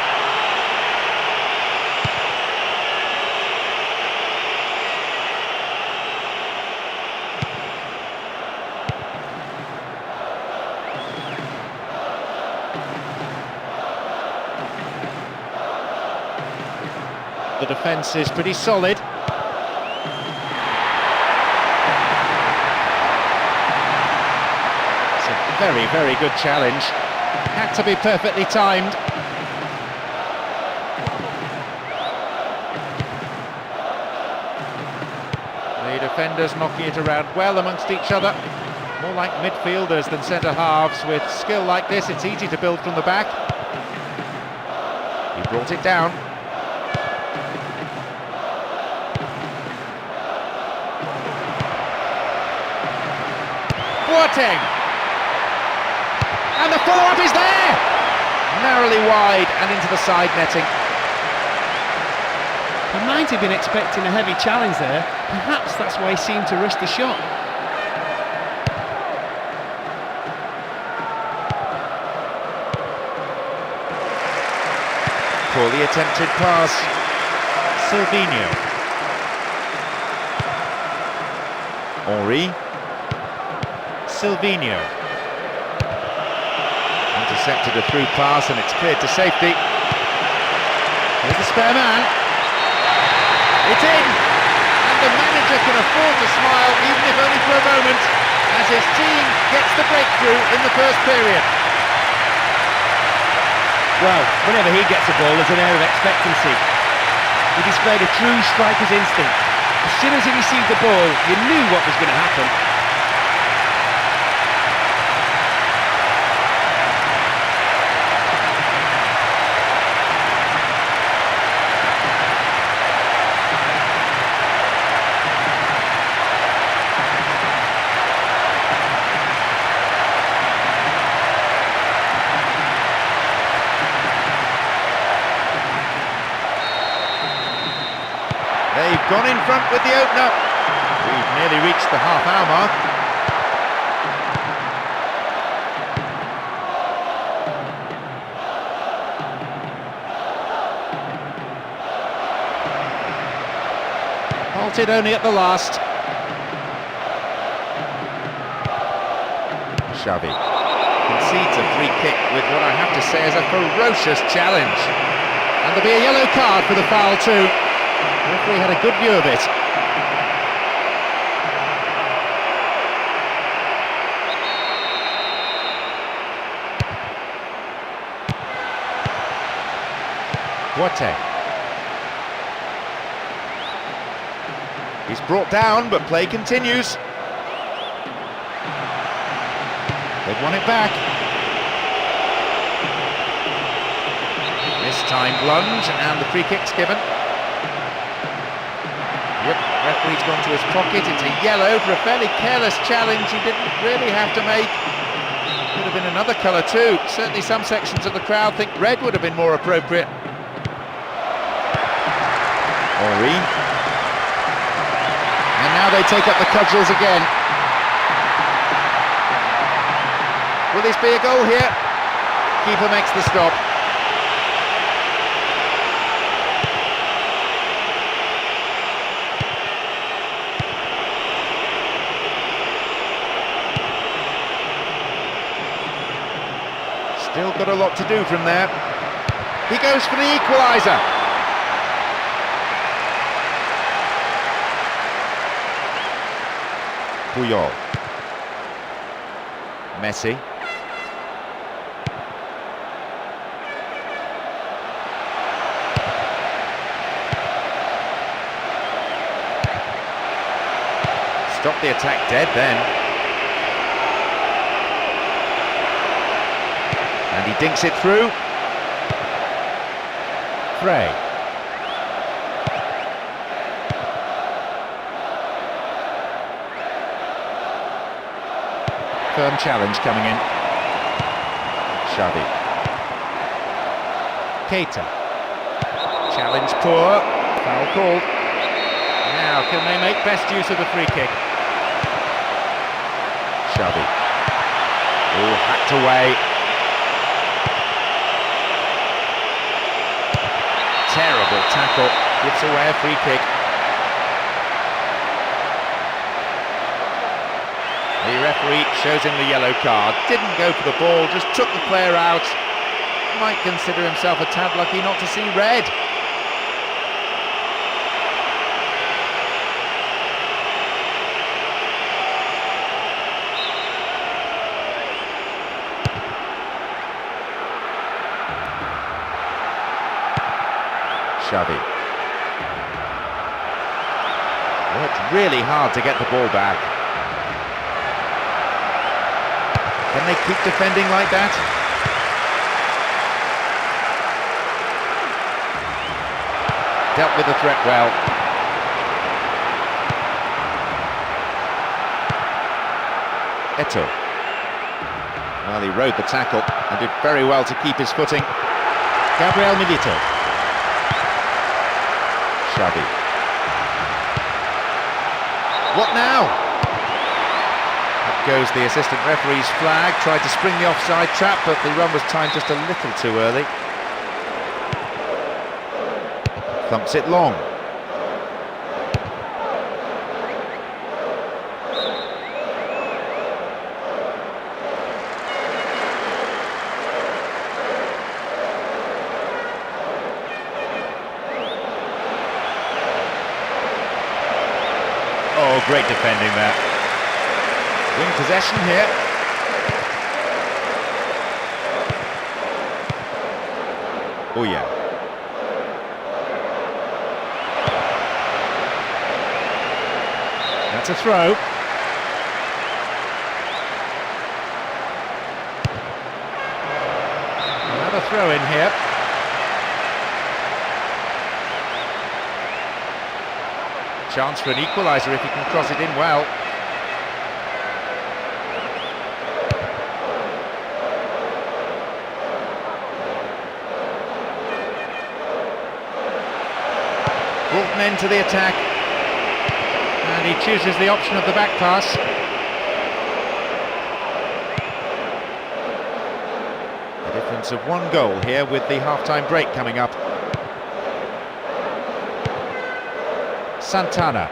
The defence is pretty solid. It's a very, very good challenge. Had to be perfectly timed. The defenders knocking it around well amongst each other. More like midfielders than centre-halves. With skill like this, it's easy to build from the back. He brought it down. Boateng. And the follow-up is there! Narrowly wide and into the side netting. He might have been expecting a heavy challenge there. Perhaps that's why he seemed to rush the shot. Poorly attempted pass. Silvinho. Henry. Silvinho. And to Intercepted a through pass and it's cleared to safety. Here's the spare man. It's in! And the manager can afford to smile, even if only for a moment, as his team gets the breakthrough in the first period. Well, whenever he gets the ball, there's an air of expectancy. He displayed a true striker's instinct. As soon as he received the ball, you knew what was going to happen. They've gone in front with the opener. We've nearly reached the half-hour mark. Halted only at the last. Xavi concedes a free kick with what I have to say is a ferocious challenge. And there'll be a yellow card for the foul too. The referee had a good view of it. Boite. He's brought down, but play continues. They've won it back. This time lunge, and the free kick's given. Yep, referee's gone to his pocket. It's a yellow for a fairly careless challenge he didn't really have to make. Could have been another colour too. Certainly some sections of the crowd think red would have been more appropriate. Henri. And now they take up the cudgels again. Will this be a goal here? Keeper makes the stop. Still got a lot to do from there. He goes for the equaliser. Puyol. Messi. Stop the attack dead then. And he dinks it through. Frey. Firm challenge coming in. Xavi. Keita. Challenge poor. Foul called. Now can they make best use of the free kick? Xavi. Oh, hacked away. Terrible tackle, gives away a free kick. The referee shows him the yellow card. Didn't go for the ball, just took the player out. Might consider himself a tad lucky not to see red. Xavi. Worked really hard to get the ball back. Can they keep defending like that? Dealt with the threat well. Eto'o. Well, he rode the tackle and did very well to keep his footing. Gabriel Milito. Xavi. What now? Up goes the assistant referee's flag. Tried to spring the offside trap, but the run was timed just a little too early. Thumps it long. great defending there. Win possession here. Oh yeah. That's a throw. Another throw in here. Chance for an equaliser if he can cross it in well. Brought an end to the attack, and he chooses the option of the back pass. A difference of 1 goal here with the half-time break coming up. Santana.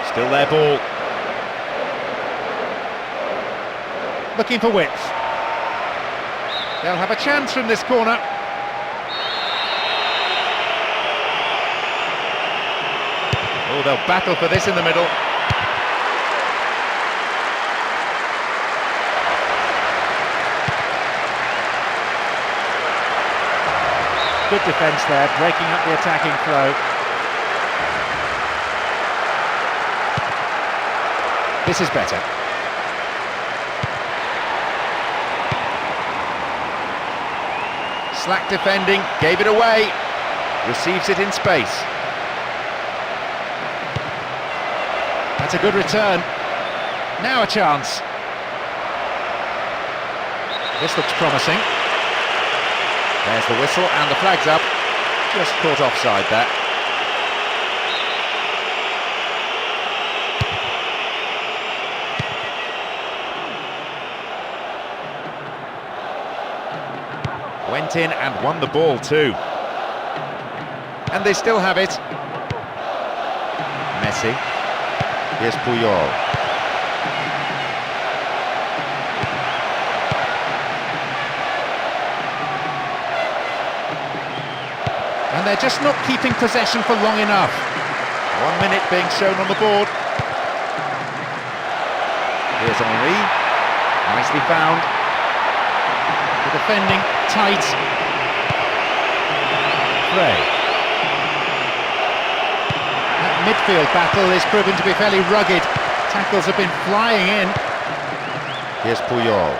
Still their ball. Looking for width. They'll have a chance from this corner. Oh, they'll battle for this in the middle. Good defence there, breaking up the attacking flow. This is better. Slack defending, gave it away, receives it in space. That's a good return. Now a chance. This looks promising. There's the whistle and the flag's up. Just caught offside there. Went in and won the ball too. And they still have it. Messi. Here's Puyol. And they're just not keeping possession for long enough. 1 minute being shown on the board. Here's Henry. Nicely found. The defending tight. Frey. That midfield battle is proven to be fairly rugged. Tackles have been flying in. Here's Puyol.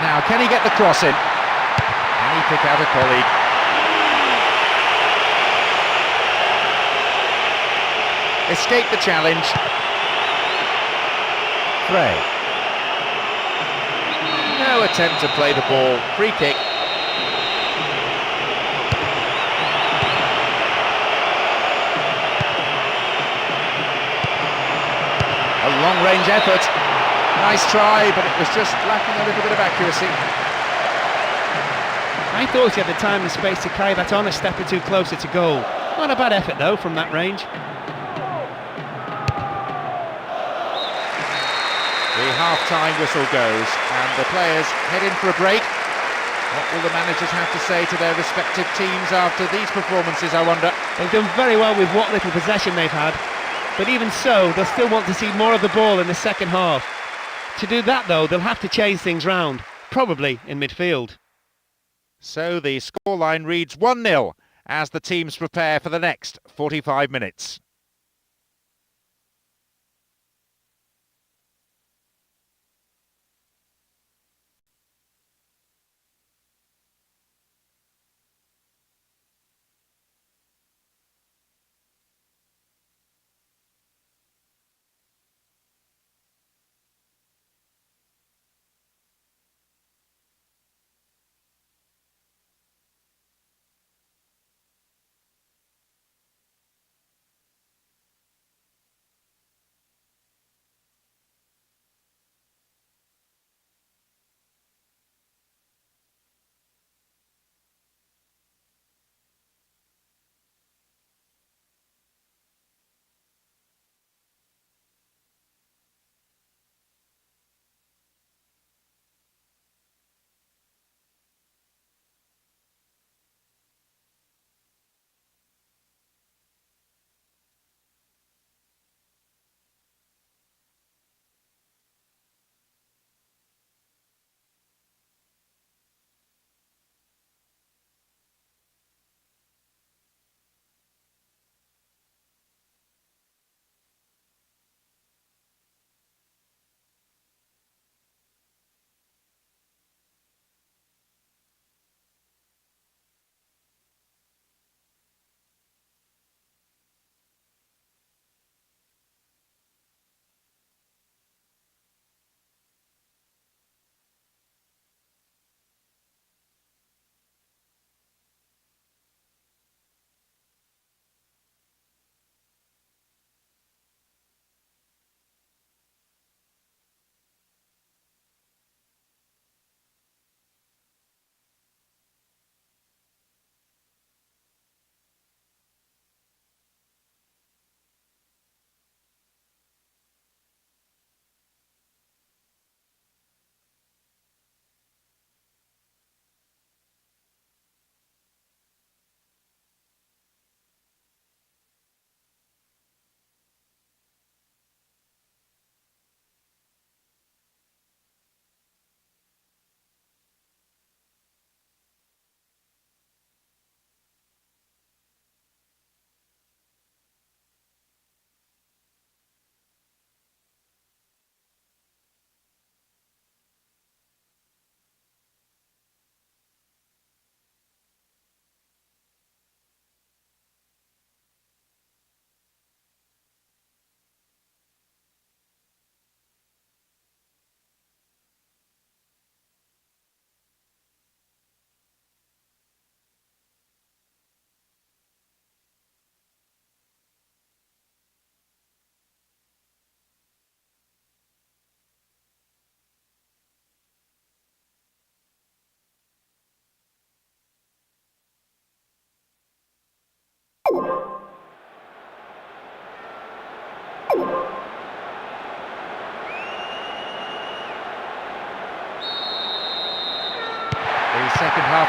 Now, can he get the cross in? Can he pick out a colleague? Escape the challenge. Frey. No attempt to play the ball. Free kick. A long-range effort. Nice try, but it was just lacking a little bit of accuracy. I thought he had the time and space to carry that on a step or two closer to goal. Not a bad effort though from that range. The half-time whistle goes and the players head in for a break. What will the managers have to say to their respective teams after these performances, I wonder? They've done very well with what little possession they've had, but even so, they'll still want to see more of the ball in the second half. To do that though, they'll have to change things round, probably in midfield. So the scoreline reads 1-0 as the teams prepare for the next 45 minutes.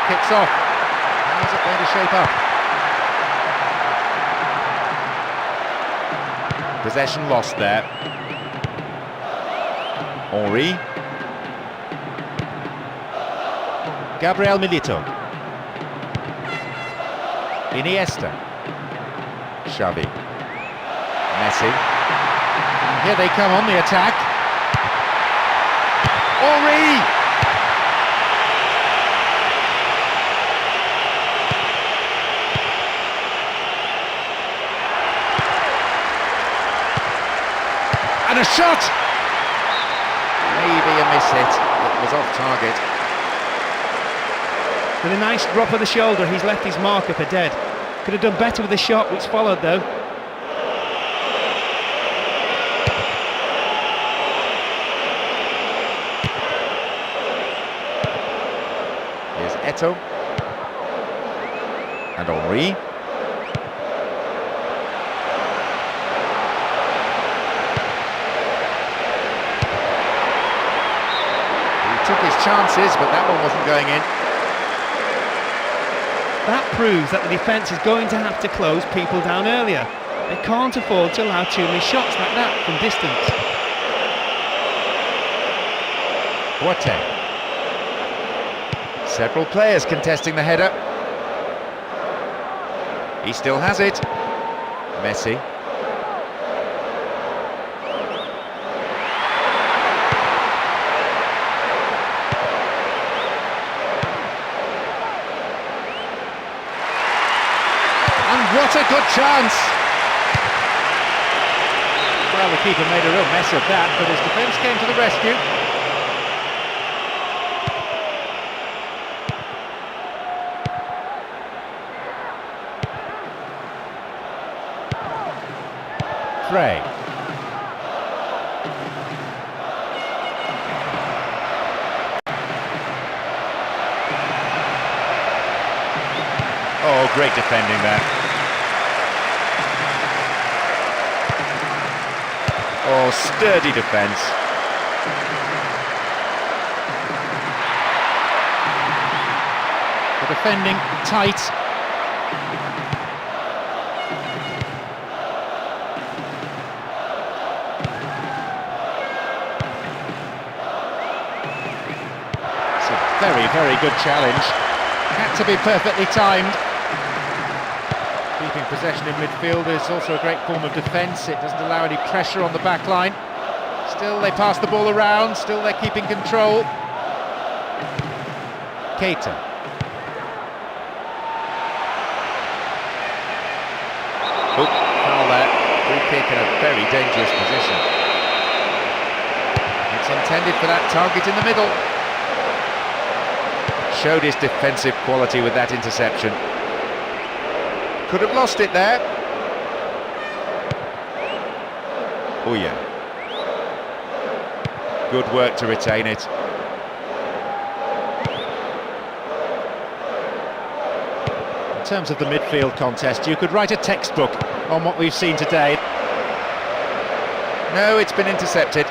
half kicks off. How's it going to shape up? Possession lost there. Henry. Gabriel Milito. Iniesta. Xavi. Messi. And here they come on the attack. Henry! And a shot! Maybe a miss hit. It was off target. With a nice drop of the shoulder, he's left his marker for dead. Could have done better with the shot which followed though. Here's Eto'o. And Henry. He took his chances, but that one wasn't going in. That proves that the defence is going to have to close people down earlier. They can't afford to allow too many shots like that from distance. Boateng. Several players contesting the header. He still has it. Messi. What a good chance! Well, the keeper made a real mess of that, but his defence came to the rescue. Frey. Oh, great defending there. Oh, sturdy defence. The defending tight. It's a very, very good challenge. Had to be perfectly timed. Keeping possession in midfield is also a great form of defence. It doesn't allow any pressure on the back line. Still they pass the ball around, still they're keeping control. Keita. Oh, foul there. Free kick in a very dangerous position. It's intended for that target in the middle. Showed his defensive quality with that interception. Could have lost it there. Oh yeah. Good work to retain it. In terms of the midfield contest, you could write a textbook on what we've seen today. No, it's been intercepted.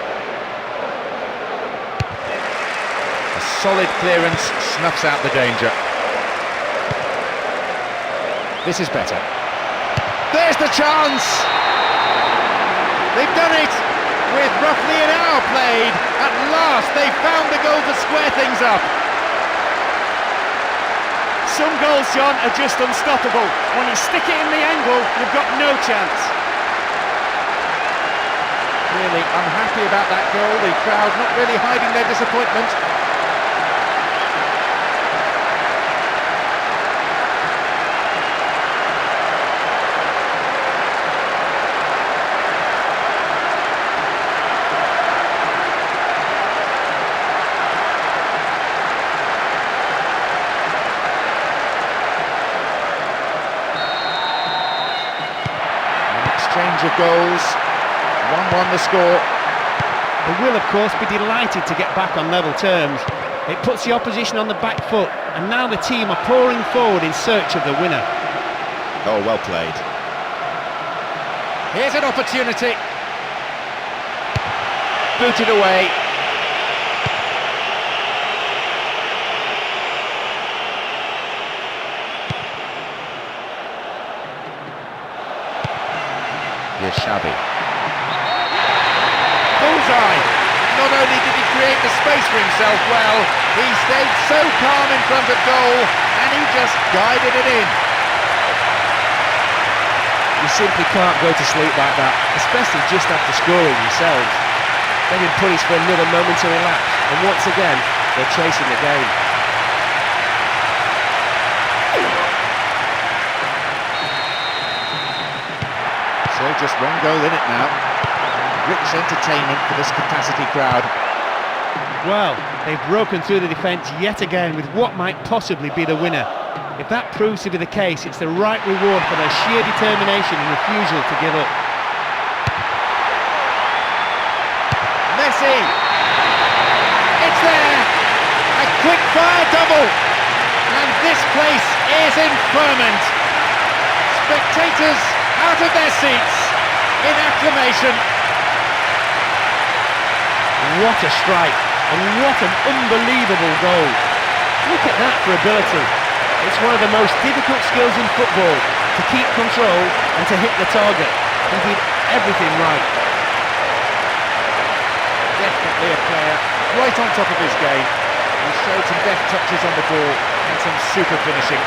A solid clearance snuffs out the danger. This is better. There's the chance! They've done it! With roughly an hour played, at last they've found the goal to square things up. Some goals, John, are just unstoppable. When you stick it in the angle, you've got no chance. Really unhappy about that goal, the crowd not really hiding their disappointment. Exchange of goals, 1-1 the score. They will of course be delighted to get back on level terms. It puts the opposition on the back foot, and now the team are pouring forward in search of the winner. Oh, well played. Here's an opportunity. Booted away. Here's Xavi. Bullseye! Not only did he create the space for himself well, he stayed so calm in front of goal, and he just guided it in. You simply can't go to sleep like that, especially just after scoring yourselves. They've been punished for another momentary lapse, and once again, they're chasing the game. So just one goal in it now. Rich entertainment for this capacity crowd. Well, they've broken through the defence yet again with what might possibly be the winner. If that proves to be the case, it's the right reward for their sheer determination and refusal to give up. Messi! It's there! A quick-fire double! And this place is in ferment. Spectators out of their seats in acclamation. What a strike, and what an unbelievable goal. Look at that for ability. It's one of the most difficult skills in football, to keep control and to hit the target. He did everything right. Definitely a player right on top of his game. He showed some deft touches on the ball and some super finishing.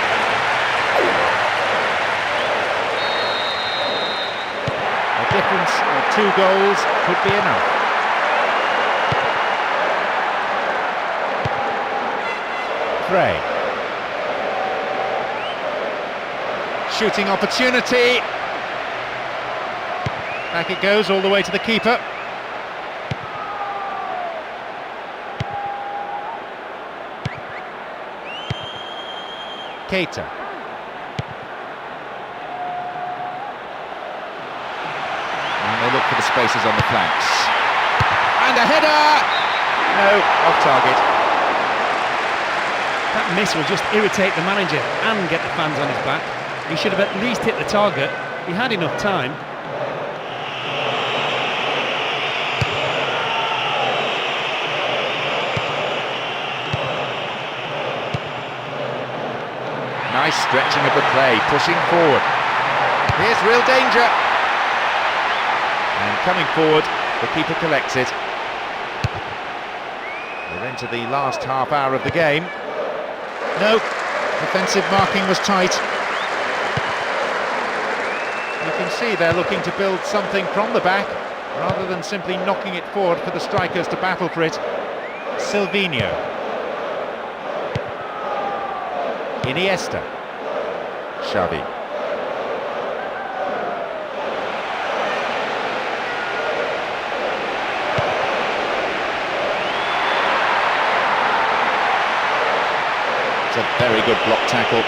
A difference of 2 goals could be enough. Frey. Shooting opportunity. Back it goes all the way to the keeper. Keita. And they look for the spaces on the flanks. And a header! No, off target. That miss will just irritate the manager and get the fans on his back. He should have at least hit the target. He had enough time. Nice stretching of the play, pushing forward. Here's real danger. And coming forward, the keeper collects it. We're into the last half hour of the game. No, defensive marking was tight. You can see they're looking to build something from the back, rather than simply knocking it forward for the strikers to battle for it. Silvinho. Iniesta. Xavi. It's a very good block tackle.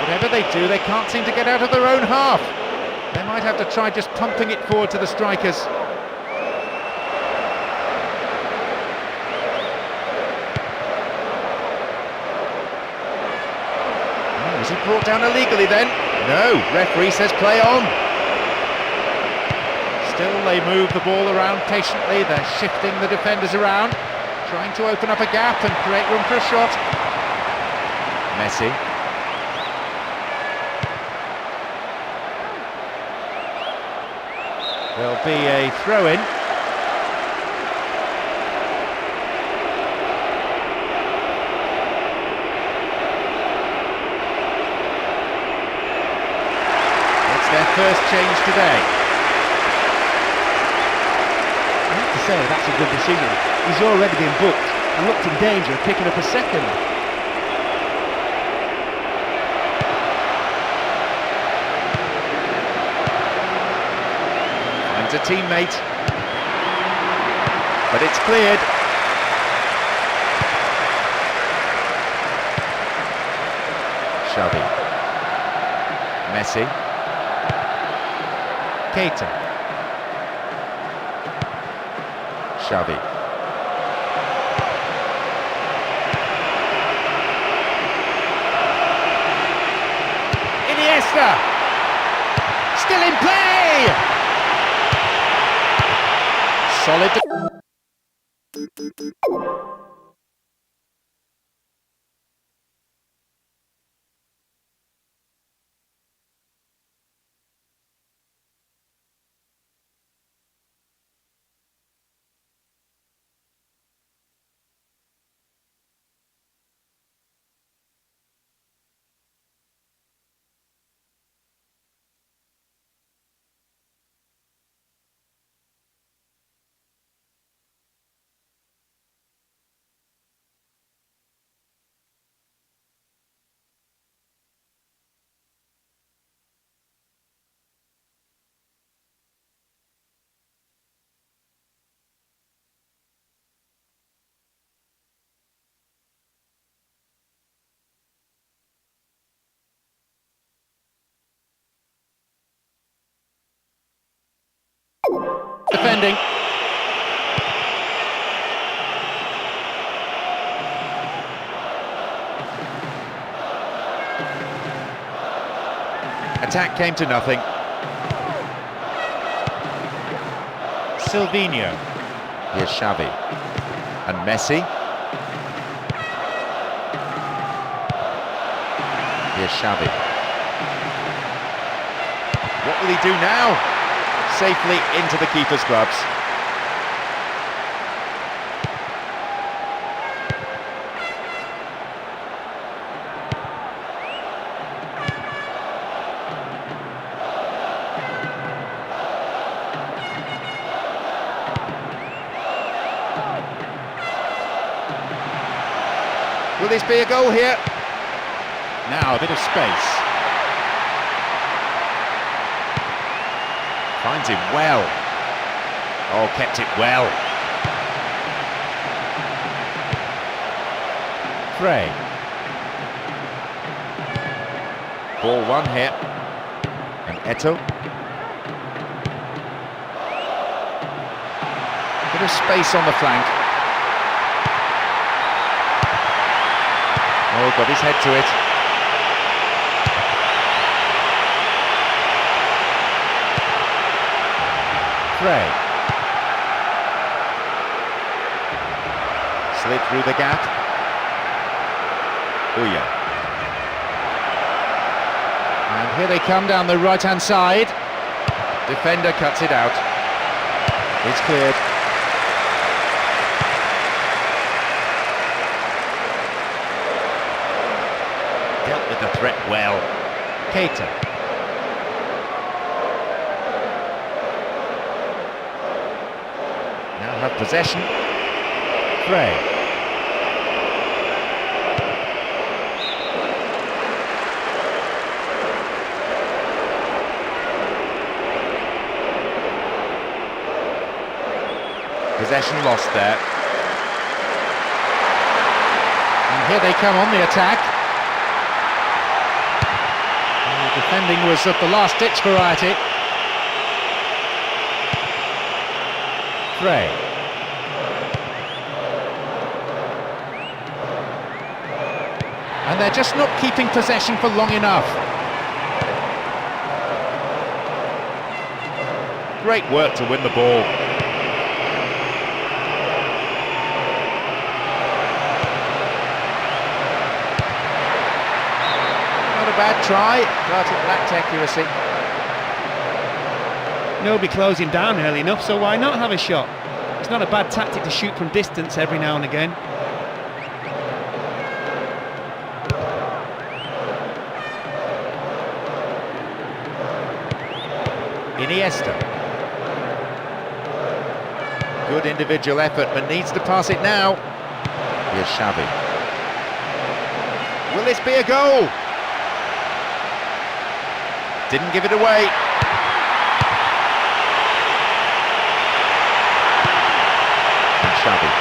Whatever they do, they can't seem to get out of their own half. They might have to try just pumping it forward to the strikers. Oh, was he brought down illegally then? No, referee says play on. Still they move the ball around patiently, they're shifting the defenders around, trying to open up a gap and create room for a shot. Messi. There'll be a throw-in. It's their first change today. I have to say, that's a good decision. He's already been booked and looked in danger of picking up a second. A teammate, but it's cleared. Xavi. Messi. Keita. Xavi. Iniesta. Still in play. Solid. defending. Attack came to nothing. Silvinho. Here's Xavi. And Messi. Here's Xavi. What will he do now? Safely into the keeper's gloves. Will this be a goal here? Now a bit of space. Finds him well. Oh, kept it well. Frey. Ball one here. And Eto'o. Bit of space on the flank. Oh, got his head to it. Frey. Slid through the gap. Ouya. And here they come down the right-hand side. Defender cuts it out. It's cleared. Dealt with the threat well. Keita. Now have possession. Frey. Possession lost there. And here they come on the attack. The defending was of the last-ditch variety. Frey. And they're just not keeping possession for long enough. Great work to win the ball. Not a bad try, but it lacked accuracy. Nobody closing down early enough, so why not have a shot? It's not a bad tactic to shoot from distance every now and again. Iniesta. Good individual effort, but needs to pass it now. Here's Xavi. Will this be a goal? Didn't give it away. And Xavi.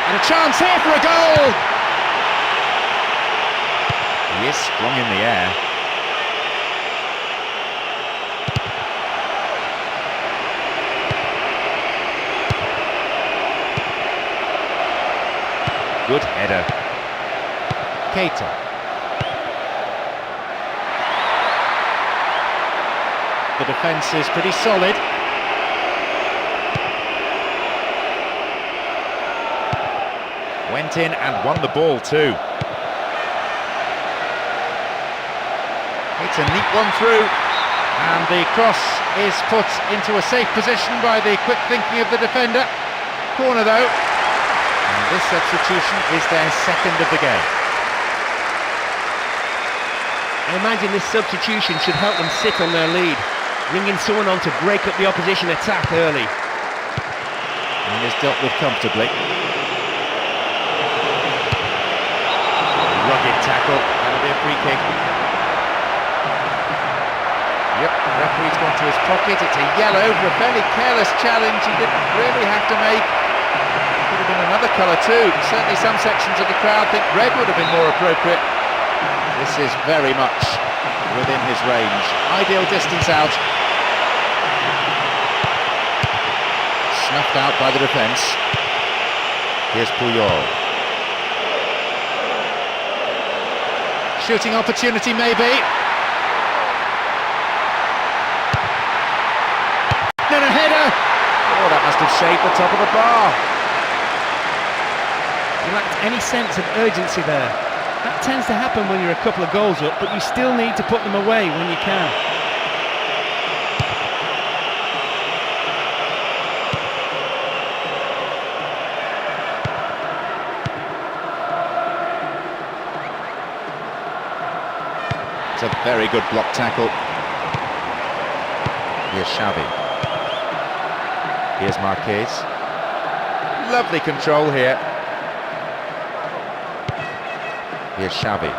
And a chance here for a goal! He is strong in the air. Good header. Keita. The defence is pretty solid. Went in and won the ball too. It's a neat one through. And the cross is put into a safe position by the quick thinking of the defender. Corner though. And this substitution is their second of the game. I imagine this substitution should help them sit on their lead, bringing someone on to break up the opposition attack early. And is dealt with comfortably. Rugged tackle, that'll be a free kick. Yep, the referee's gone to his pocket, it's a yellow for a fairly careless challenge he didn't really have to make. Could have been another colour too. Certainly some sections of the crowd think red would have been more appropriate. This is very much within his range. Ideal distance out. Snuffed out by the defence. Here's Puyol. Shooting opportunity maybe. Then a header! Oh, that must have shaved the top of the bar. He lacked any sense of urgency there. That tends to happen when you're a couple of goals up, but you still need to put them away when you can. It's a very good block tackle. Here's Xavi. Here's Marquez. Lovely control here. Here's Xavi.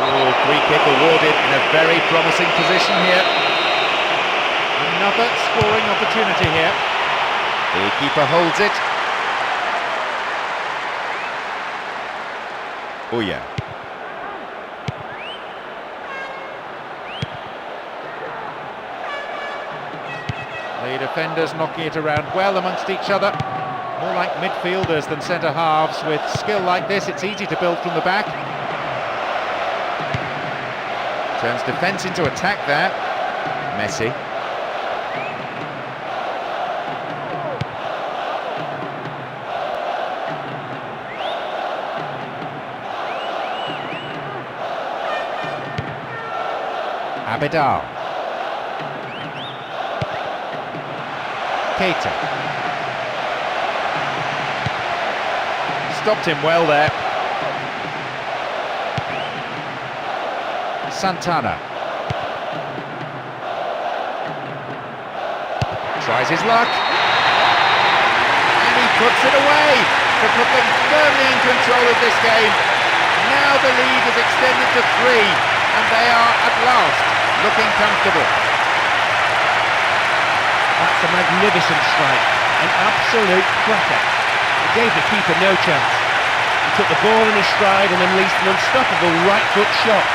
Oh, free kick awarded in a very promising position here. Another scoring opportunity here. The keeper holds it. Oh yeah. The defenders knocking it around well amongst each other. More like midfielders than centre-halves. With skill like this, it's easy to build from the back. Turns defence into attack there. Messi. Abidal. Keita. Stopped him well there. Santana. Tries his luck. And he puts it away to put them firmly in control of this game. Now the lead is extended to 3, and they are at last looking comfortable. That's a magnificent strike, an absolute cracker. It gave the keeper no chance. He took the ball in his stride and unleashed an unstoppable right foot shot.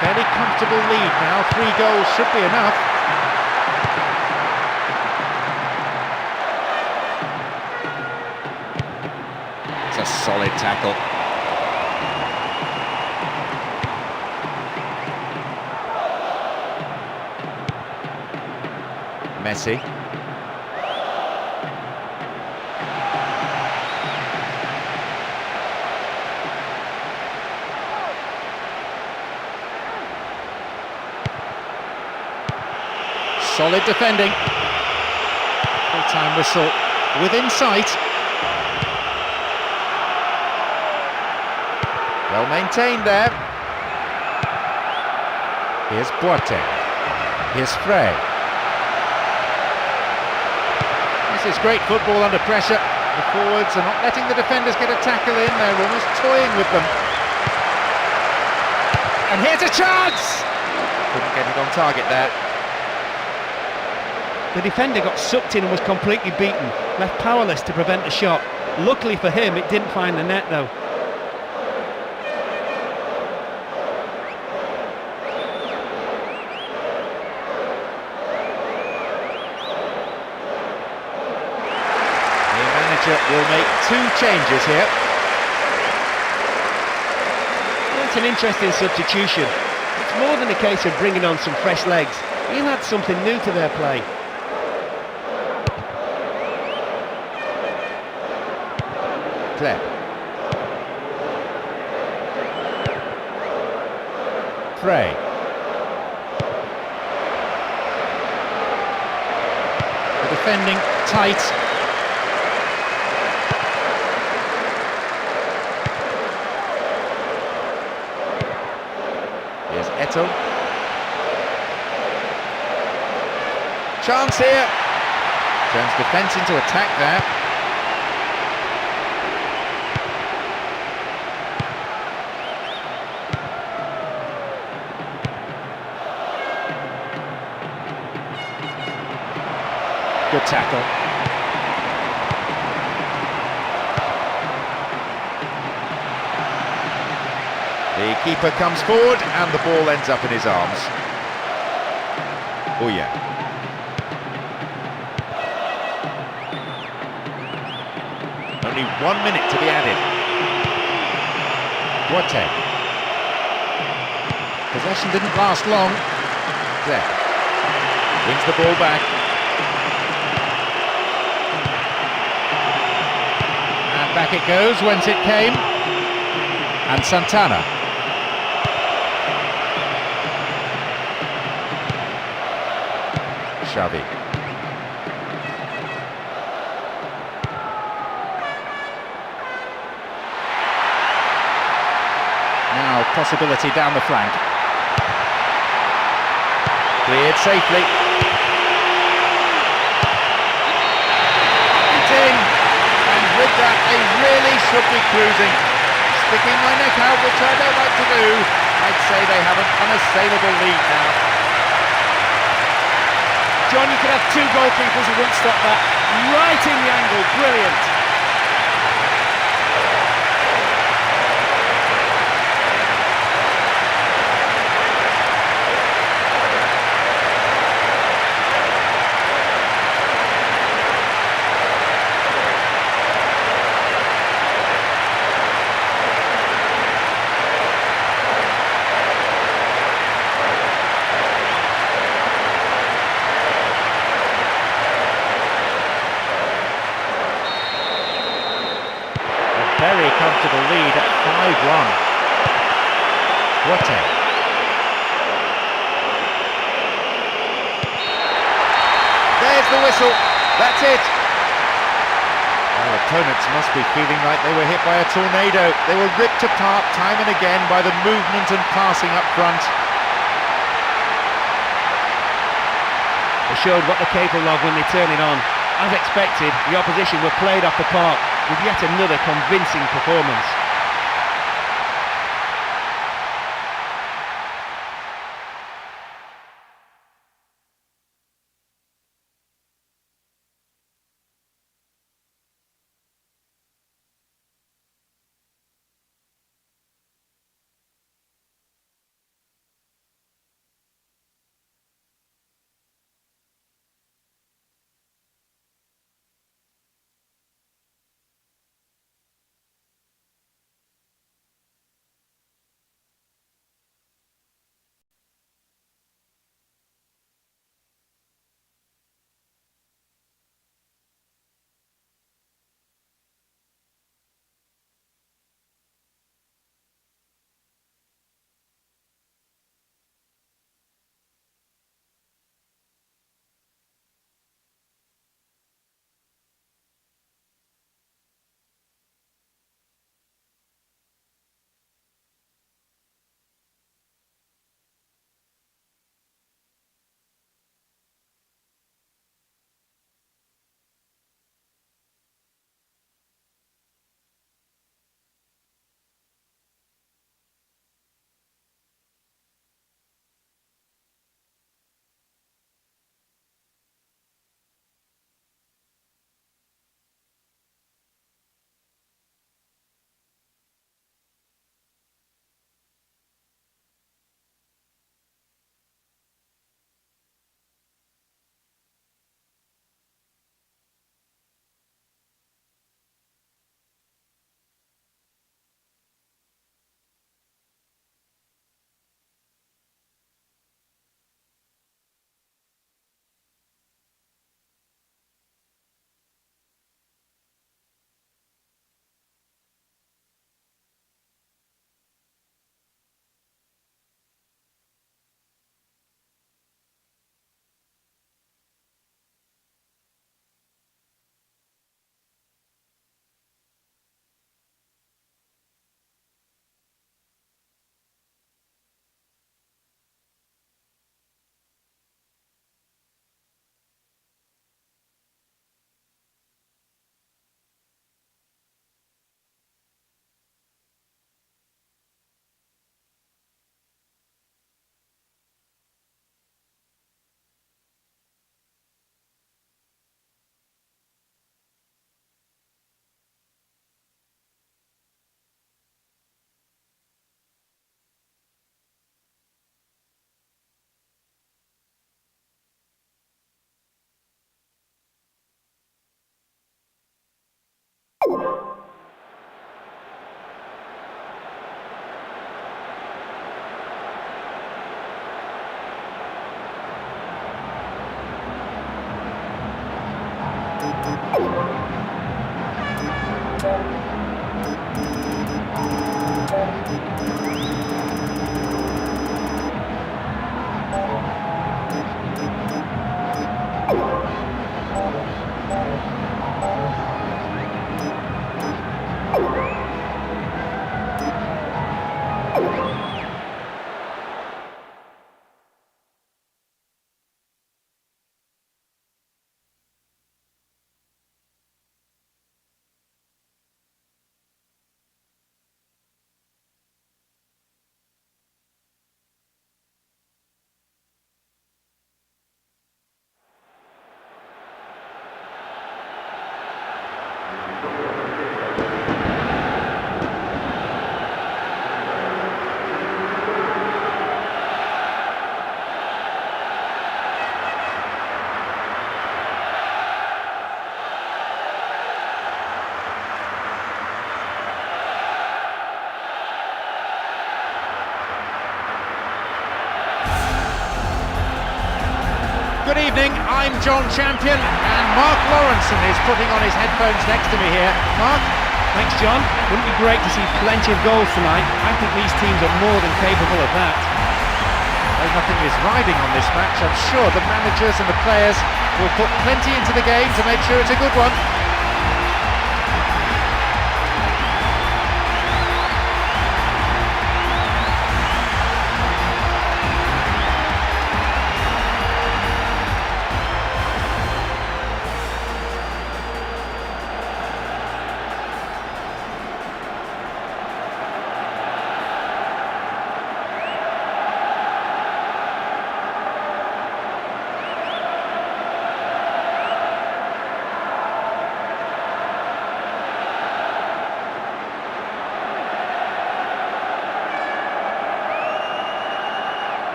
Fairly comfortable lead now, 3 goals should be enough. It's a solid tackle. Messi. Solid defending. Full-time whistle within sight. Well maintained there. Here's Boateng. Here's Frey. This is great football under pressure. The forwards are not letting the defenders get a tackle in. They're almost toying with them. And here's a chance! Couldn't get it on target there. The defender got sucked in and was completely beaten, left powerless to prevent the shot. Luckily for him, it didn't find the net though. The manager will make 2 changes here. That's an interesting substitution. It's more than a case of bringing on some fresh legs. He'll add something new to their play. Kleb. Frey. The defending tight. Here's Eto'o. Chance here. Turns defence into attack there. Good tackle. The keeper comes forward and the ball ends up in his arms. Oh yeah. Only 1 minute to be added. Duarte. Possession didn't last long. There. Wins the ball back. And back it goes whence it came. And Santana. Xavi. Now possibility down the flank. Cleared safely. It's in. And with that they really should be cruising. Sticking my neck out, which I don't like to do. I'd say they have an unassailable lead now. John, you could have two goalkeepers who wouldn't stop that. Right in the angle, brilliant. Very comfortable lead at 5-1. Duarte. There's the whistle. That's it. Our opponents must be feeling like they were hit by a tornado. They were ripped apart time and again by the movement and passing up front. They showed what they're capable of when they turn it on. As expected, the opposition were played off the park with yet another convincing performance. Good evening, I'm John Champion, and Mark Lawrenson is putting on his headphones next to me here. Mark? Thanks, John. Wouldn't it be great to see plenty of goals tonight? I think these teams are more than capable of that. Well, nothing is riding on this match. I'm sure the managers and the players will put plenty into the game to make sure it's a good one.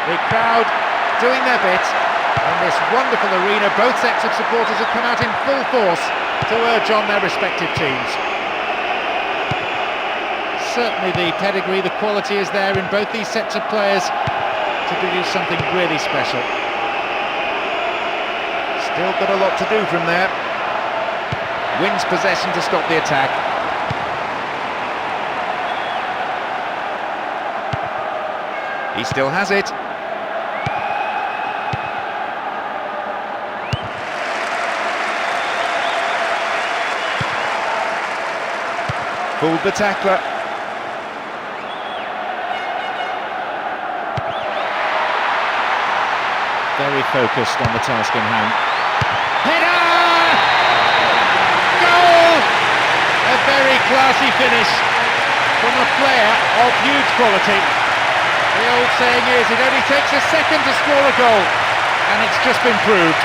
The crowd doing their bit in this wonderful arena. Both sets of supporters have come out in full force to urge on their respective teams. Certainly the pedigree, the quality is there in both these sets of players to produce something really special. Still got a lot to do from there. Wins possession to stop the attack. He still has it. Fooled the tackler. Very focused on the task in hand. Header! Goal! A very classy finish from a player of huge quality. The old saying is, it only takes a second to score a goal, and it's just been proved.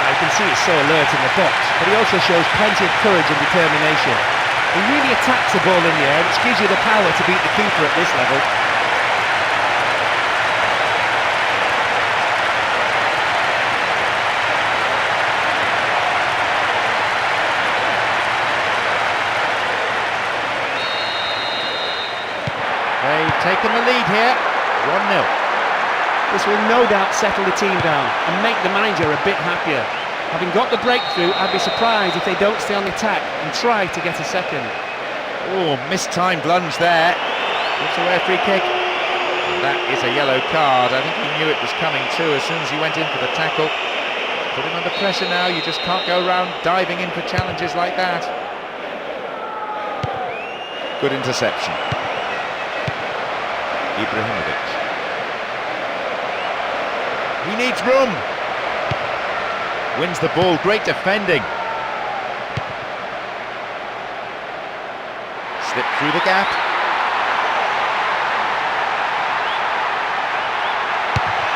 You can see he's so alert in the box, but he also shows plenty of courage and determination. He really attacks the ball in the air, which gives you the power to beat the keeper at this level. They've taken the lead here, 1-0. This will no doubt settle the team down and make the manager a bit happier. Having got the breakthrough, I'd be surprised if they don't stay on the attack and try to get a second. Oh, mistimed lunge there. Puts away a free kick. And that is a yellow card. I think he knew it was coming too as soon as he went in for the tackle. Put him under pressure now, you just can't go around diving in for challenges like that. Good interception. Ibrahimovic. He needs room. Wins the ball, great defending. Slipped through the gap.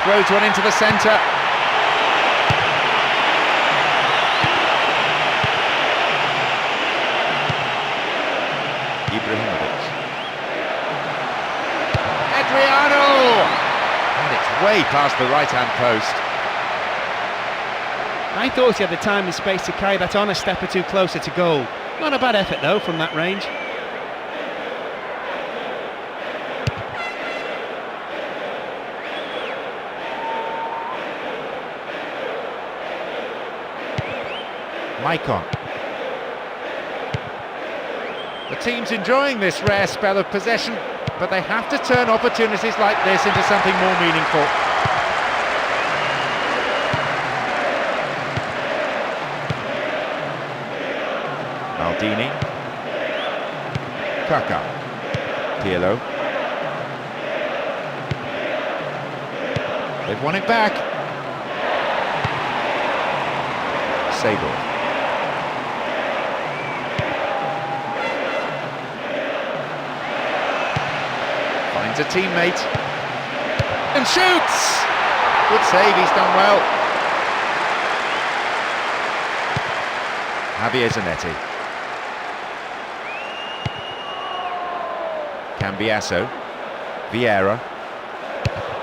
Throws one into the centre. Ibrahimovic. Adriano! And it's way past the right-hand post. I thought he had the time and space to carry that on a step or two closer to goal. Not a bad effort though from that range. Maicon. The team's enjoying this rare spell of possession, but they have to turn opportunities like this into something more meaningful. Maldini. Kaká. Pirlo. They've won it back. Sable. Finds a teammate. And shoots! Good save, he's done well. Javier Zanetti. Cambiasso. Vieira.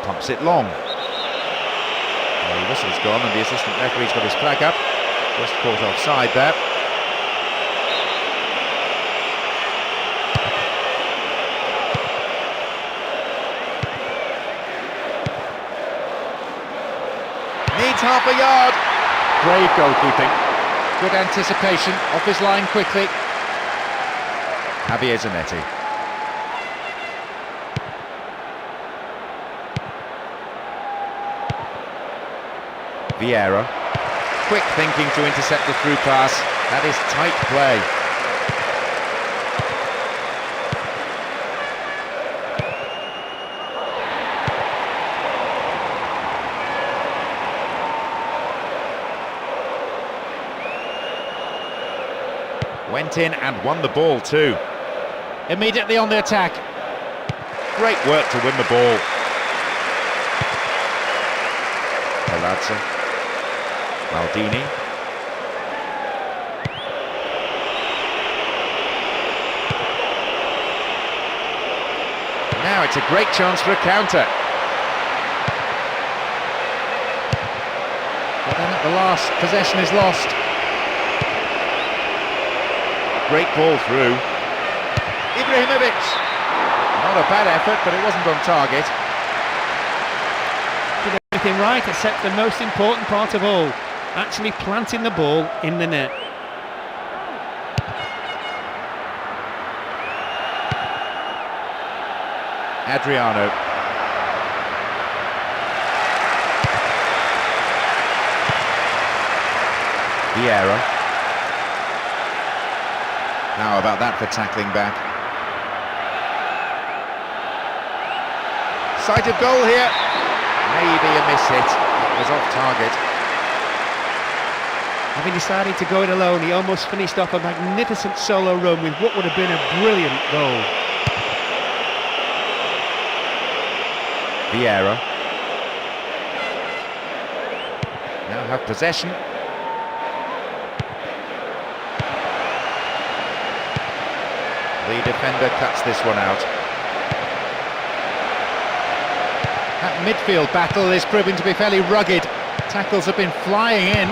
Pumps it long. Well, the whistle's gone and the assistant referee's got his flag up. Just caught offside there. half a yard. Brave goalkeeping. Good anticipation, off his line quickly. Javier Zanetti. Vieira. Quick thinking to intercept the through pass. That is tight play. Went in and won the ball too. Immediately on the attack. Great work to win the ball. Palazzo. Maldini. Now it's a great chance for a counter. But then at the last, possession is lost. Great ball through. Ibrahimovic. Not a bad effort, but it wasn't on target. Did everything right except the most important part of all, actually planting the ball in the net. Adriano. Vieira. How about that for tackling back? Sighted goal here. Maybe a miss hit. It was off target. Having decided to go it alone, he almost finished off a magnificent solo run with what would have been a brilliant goal. Vieira. Now have possession. The defender cuts this one out. That midfield battle is proving to be fairly rugged. Tackles have been flying in.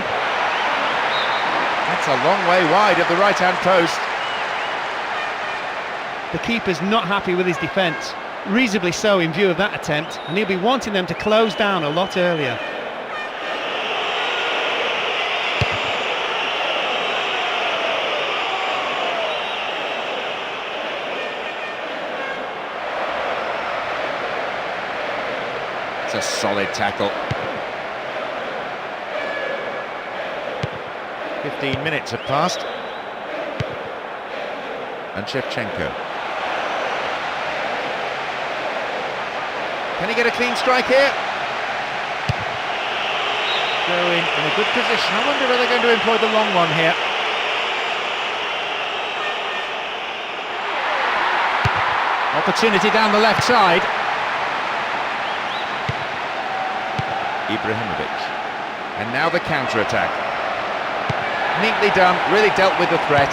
That's a long way wide of the right-hand post. The keeper's not happy with his defence. Reasonably so in view of that attempt, and he'll be wanting them to close down a lot earlier. A solid tackle. 15 minutes have passed. And Shevchenko. Can he get a clean strike here? Going in a good position. I wonder whether they're going to employ the long one here. Opportunity down the left side. Ibrahimovic. And now the counter-attack. Neatly done, really dealt with the threat.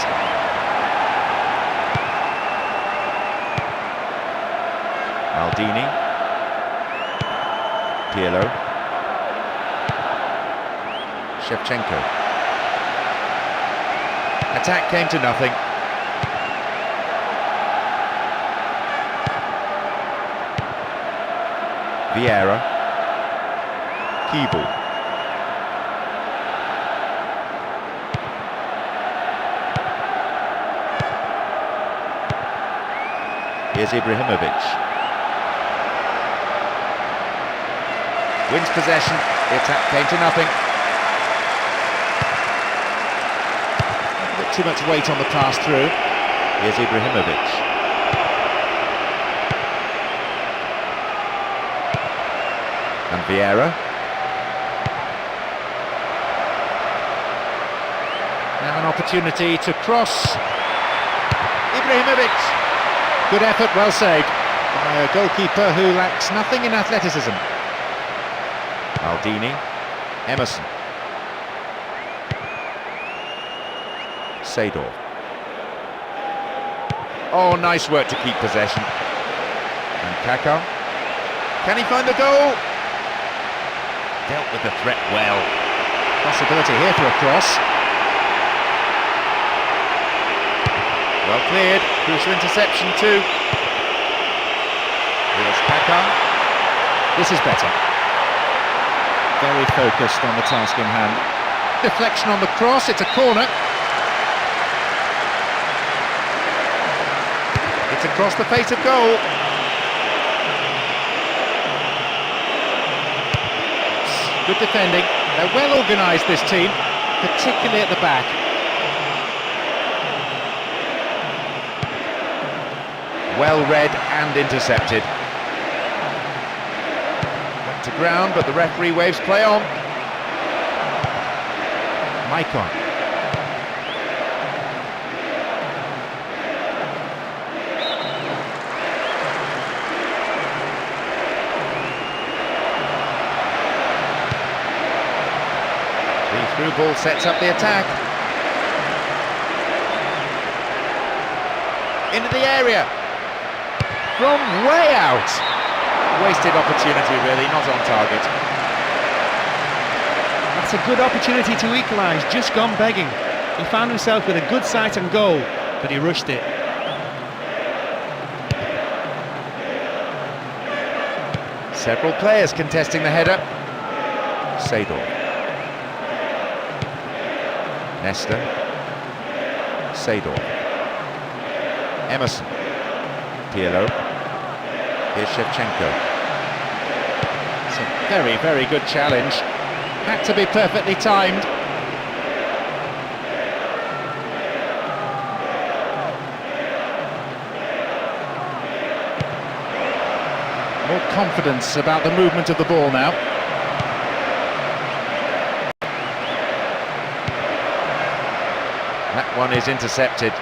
Maldini. Pirlo. Shevchenko. Attack came to nothing. Vieira. Keeble. Here's Ibrahimovic. Wins possession. The attack came to nothing. A bit too much weight on the pass through. Here's Ibrahimovic. And Vieira. Now an opportunity to cross. Ibrahimovic. Good effort, well saved by a goalkeeper who lacks nothing in athleticism. Maldini. Emerson. Seedorf. Oh, nice work to keep possession. And Kaká. Can he find the goal? Dealt with the threat well. Possibility here for a cross. Well cleared. Crucial interception too. Here's Kaká. This is better. Very focused on the task in hand. Deflection on the cross, it's a corner. It's across the face of goal. Good defending. They're well organised, this team, particularly at the back. Well read and intercepted. Went to ground, but the referee waves play on. Maicon. The through ball sets up the attack. Into the area. From way out. Wasted opportunity, really, not on target. That's a good opportunity to equalise, just gone begging. He found himself with a good sight on goal, but he rushed it. Several players contesting the header. Seydorf. Nesta. Seydorf. Emerson. Pirlo. Here's Shevchenko. It's a very, very good challenge. Had to be perfectly timed. More confidence about the movement of the ball now. That one is intercepted.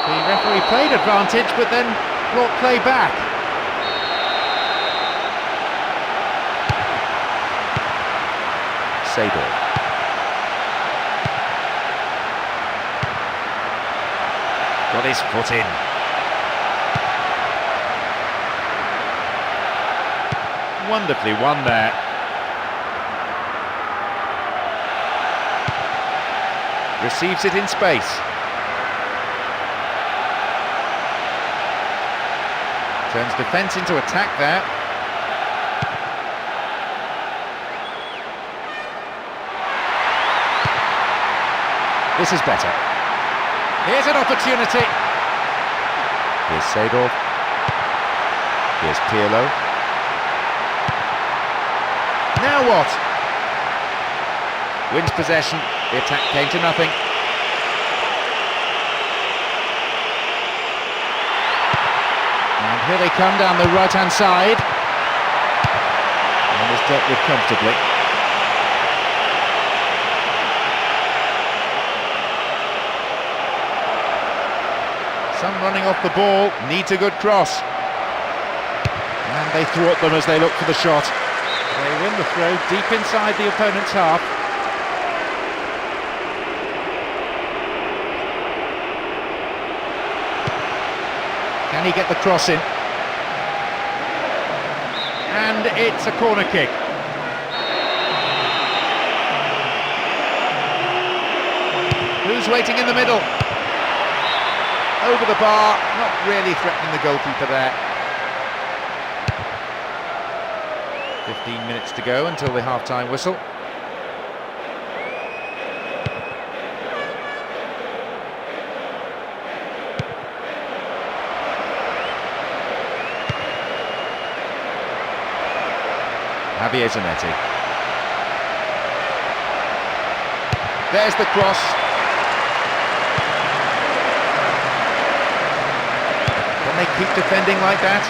The referee played advantage, but then brought play back. Seydorf. Got his foot in. Wonderfully won there. Receives it in space. Turns defence into attack there. This is better. Here's an opportunity. Here's Seydorf. Here's Pirlo. Now what? Wins possession. The attack came to nothing. And here they come down the right-hand side. And is dealt with comfortably. Some running off the ball, needs a good cross. And they thwart them as they look for the shot. They win the throw deep inside the opponent's half. Can he get the cross in? And it's a corner kick. Who's waiting in the middle? Over the bar, not really threatening the goalkeeper there. 15 minutes to go until the half-time whistle. Javier Zanetti. There's the cross. Can they keep defending like that?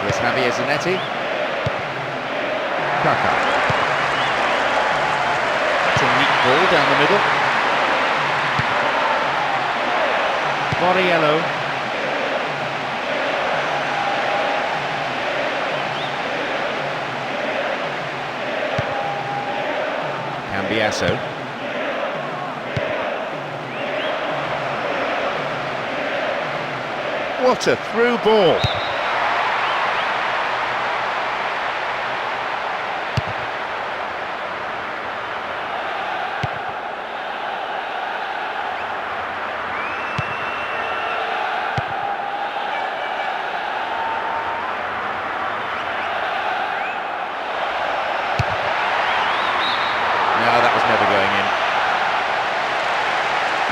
Here's Javier Zanetti. Kaka. That's a neat ball down the middle. Borriello. Cambiasso. What a through ball.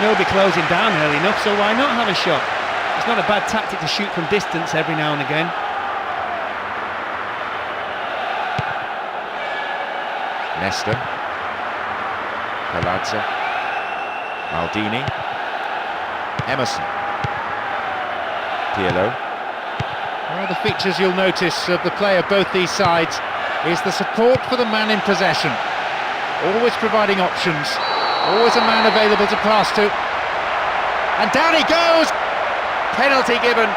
they'll be closing down early enough, so why not have a shot? It's not a bad tactic to shoot from distance every now and again. Nesta, Palazzo, Maldini, Emerson, Pirlo. One of the features you'll notice of the play of both these sides is the support for the man in possession. Always providing options, always a man available to pass to. And down he goes! Penalty given.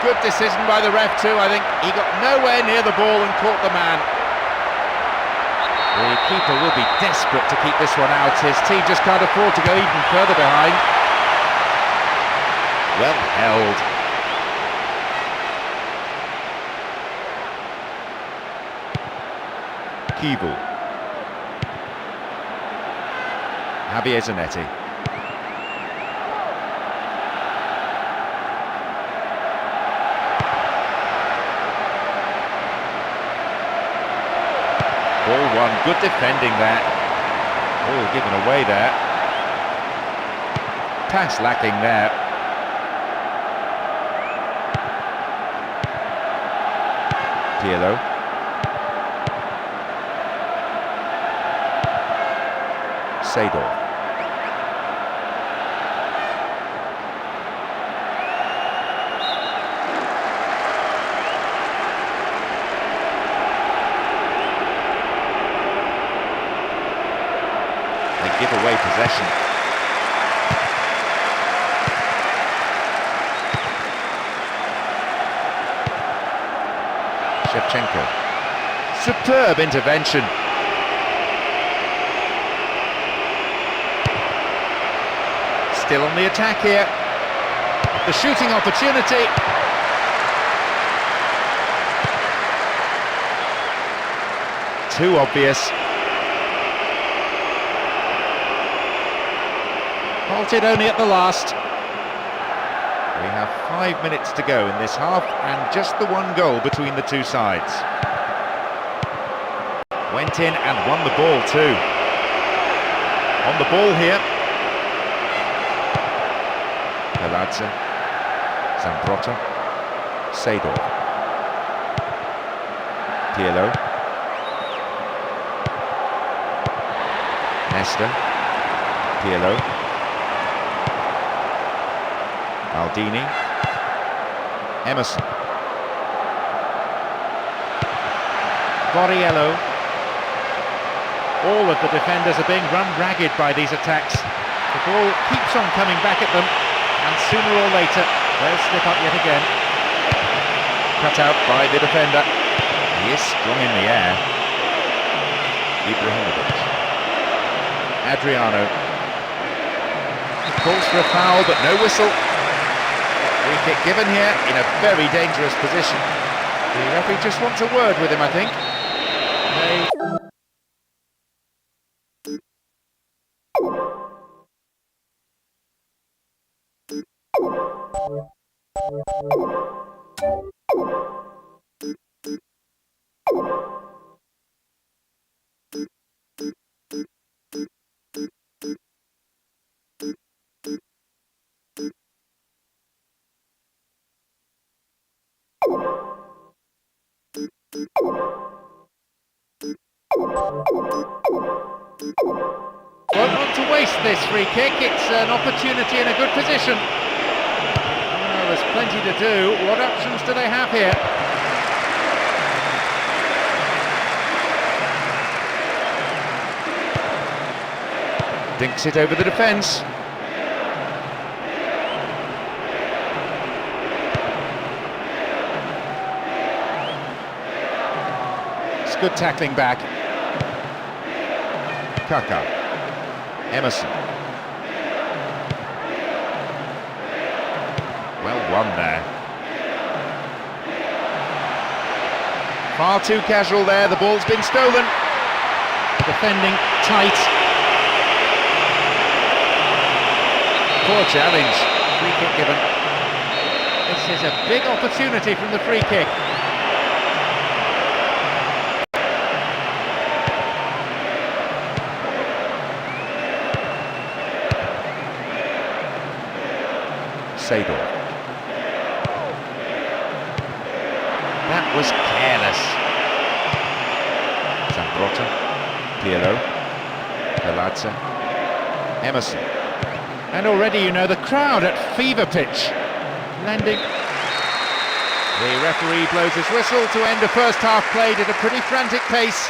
Good decision by the ref too, I think. He got nowhere near the ball and caught the man. The keeper will be desperate to keep this one out. His team just can't afford to go even further behind. Well held. Kibu. Javier Zanetti. Ball one, good defending there. Ball given away there. Pass lacking there. Pirlo. Seedorf. They give away possession. Shevchenko. Superb intervention. Still on the attack here. The shooting opportunity. Too obvious. Halted only at the last. We have 5 minutes to go in this half and just the one goal between the two sides. Went in and won the ball too. On the ball here. Palazzo, Zambrota, Seedorf, Pirlo, Nesta, Pirlo, Maldini, Emerson, Borriello. All of the defenders are being run ragged by these attacks. The ball keeps on coming back at them. And sooner or later, they'll slip up yet again. Cut out by the defender. He is strong in the air. Ibrahimovic. Adriano. Calls for a foul, but no whistle. Free kick given here in a very dangerous position. The referee just wants a word with him, I think. Won't want to waste this free kick. It's an opportunity in a good position. Well, there's plenty to do. What options do they have here? Dinks it over the defence. It's good tackling back. Kaka. Emerson. Well won there. Far too casual there, the ball's been stolen. Defending tight. Poor challenge. Free kick given. This is a big opportunity from the free kick. Seydor. That was careless. Zambrotta, Pirlo, Palazza, Emerson. And already, you know, the crowd at fever pitch, lending. The referee blows his whistle to end a first half played at a pretty frantic pace.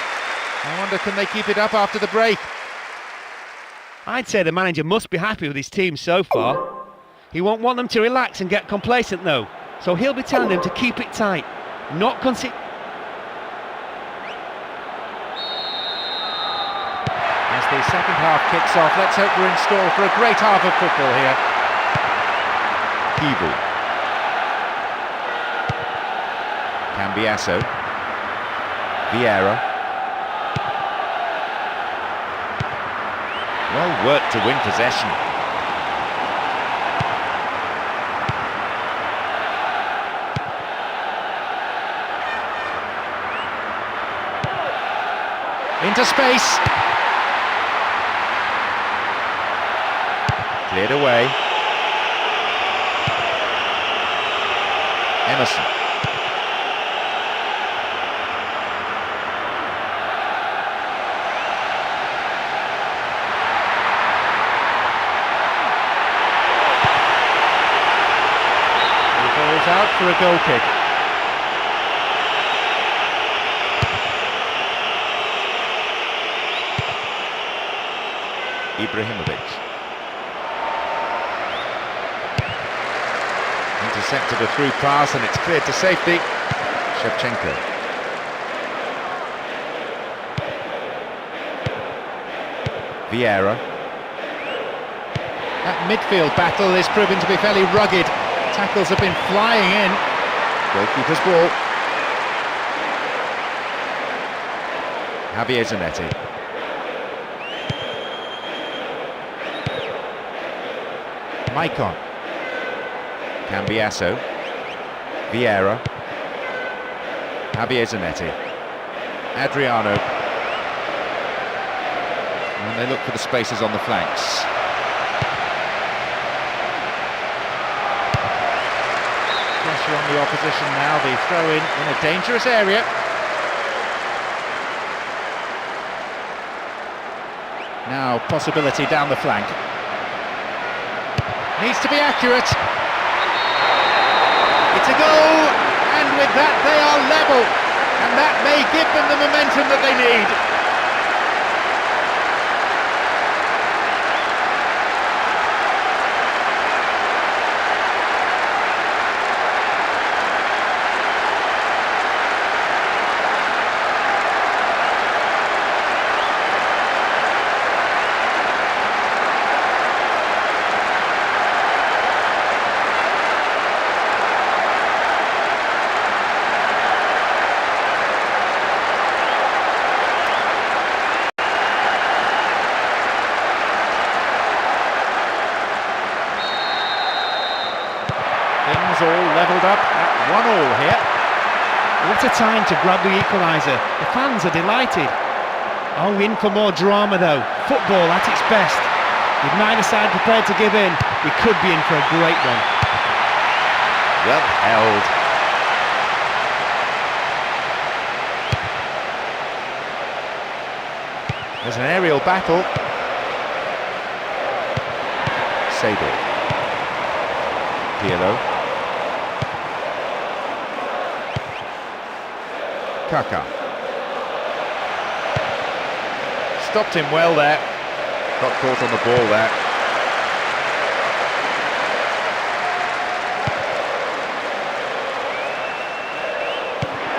I wonder, can they keep it up after the break? I'd say the manager must be happy with his team so far. He won't want them to relax and get complacent though, so he'll be telling them to keep it tight, not concede. As the second half kicks off, let's hope we're in store for a great half of football here. Kivu. Cambiasso. Vieira. Well worked to win possession. Into space. Cleared away. Emerson. He falls out for a goal kick. Ibrahimovic. Intercepted a through pass and it's cleared to safety. Shevchenko. Vieira. That midfield battle is proving to be fairly rugged. Tackles have been flying in. Goalkeeper's ball. Javier Zanetti. Maicon. Cambiasso. Vieira. Javier Zanetti. Adriano. And they look for the spaces on the flanks. Pressure on the opposition now, the throw-in a dangerous area. Now possibility down the flank. Needs to be accurate. It's a goal, and with that they are level, and that may give them the momentum that they need. Things all levelled up at 1-1 here. What a time to grab the equaliser. The fans are delighted. Oh, in for more drama though. Football at its best. With neither side prepared to give in, we could be in for a great one. Well held. There's an aerial battle. Seydor. Pirlo. Kaka. Stopped him well there. Got caught on the ball there.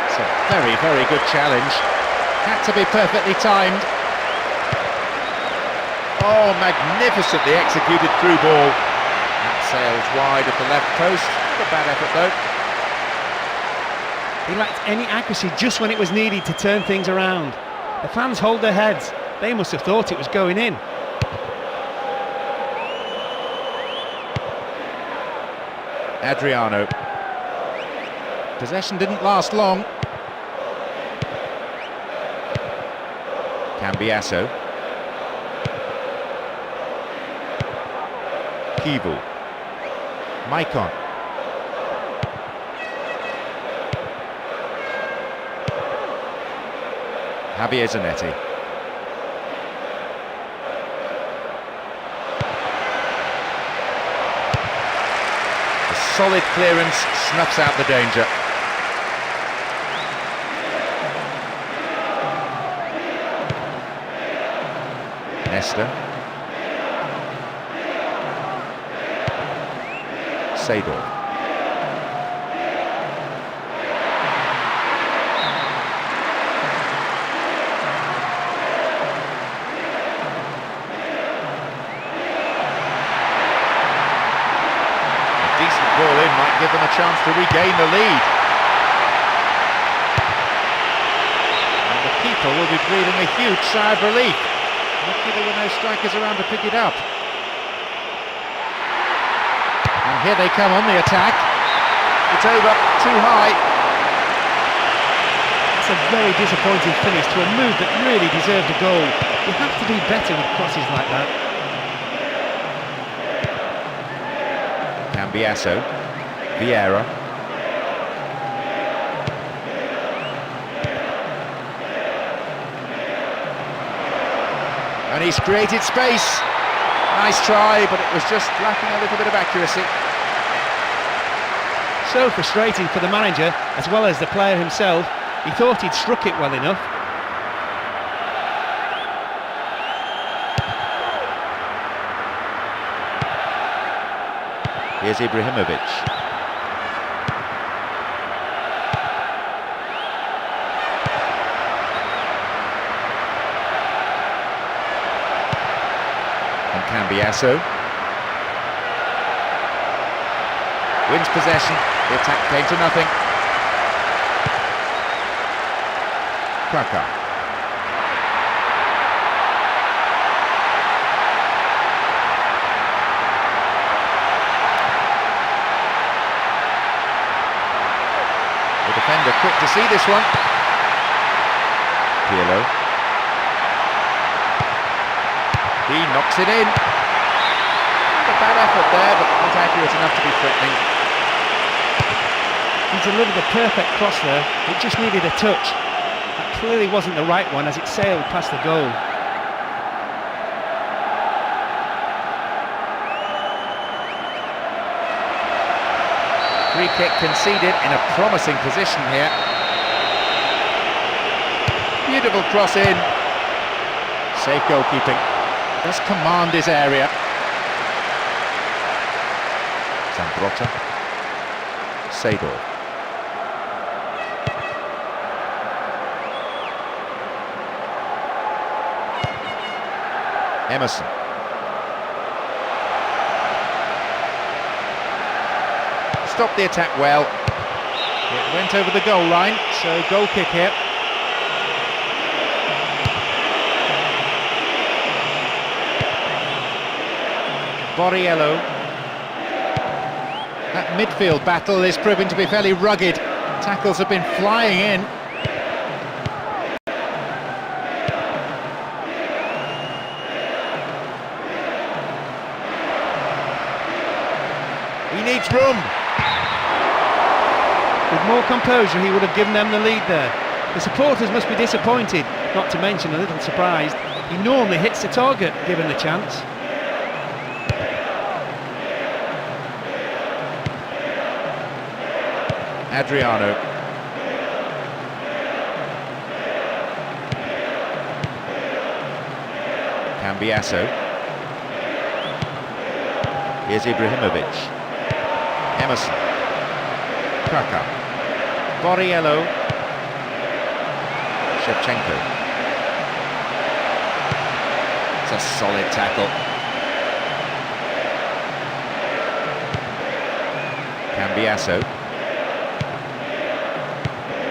It's a very, very good challenge. Had to be perfectly timed. Oh, magnificently executed through ball. That sails wide of the left post. Not a bad effort though. He lacked any accuracy just when it was needed to turn things around. The fans hold their heads. They must have thought it was going in. Adriano. Possession didn't last long. Cambiasso. Kivu. Maicon. Javier Zanetti. A solid clearance snuffs out the danger. Nesta. Seydorf. Ball in might give them a chance to regain the lead. And the keeper will be breathing a huge sigh of relief. Lucky there were no strikers around to pick it up. And here they come on the attack. It's over, too high. It's a very disappointing finish to a move that really deserved a goal. You have to be better with crosses like that. Cambiasso, Vieira. And he's created space. Nice try, but it was just lacking a little bit of accuracy. So frustrating for the manager as well as the player himself. He thought he'd struck it well enough. Here's Ibrahimovic. And Cambiasso. Wins possession. The attack came to nothing. Kraka. The defender quick to see this one. Pirlo. He knocks it in. A bad effort there, but not accurate enough to be threatening. He delivered the perfect cross there. It just needed a touch. That clearly wasn't the right one as it sailed past the goal. Free kick conceded in a promising position here. Beautiful cross in. Safe goalkeeping. Does command his area. Zambrotta. Seydorf. Emerson. Stopped the attack well. It went over the goal line, so goal kick here. Borriello. That midfield battle is proving to be fairly rugged. Tackles have been flying in. He needs room. With more composure, he would have given them the lead there. The supporters must be disappointed, not to mention a little surprised. He normally hits the target, given the chance. Adriano. Cambiasso. Here's Ibrahimovic. Emerson. Kraka. Borriello. Shevchenko. It's a solid tackle. Cambiasso.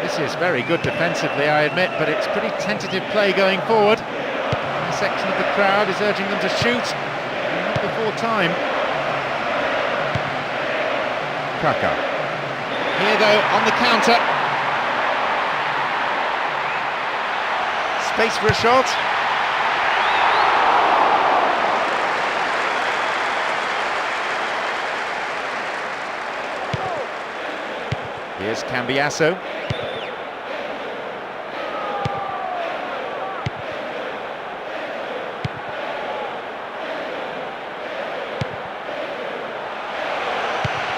This is very good defensively, I admit, but it's pretty tentative play going forward. A section of the crowd is urging them to shoot, not before time. Kraka. Here though, on the counter. Space for a shot. Here's Cambiasso.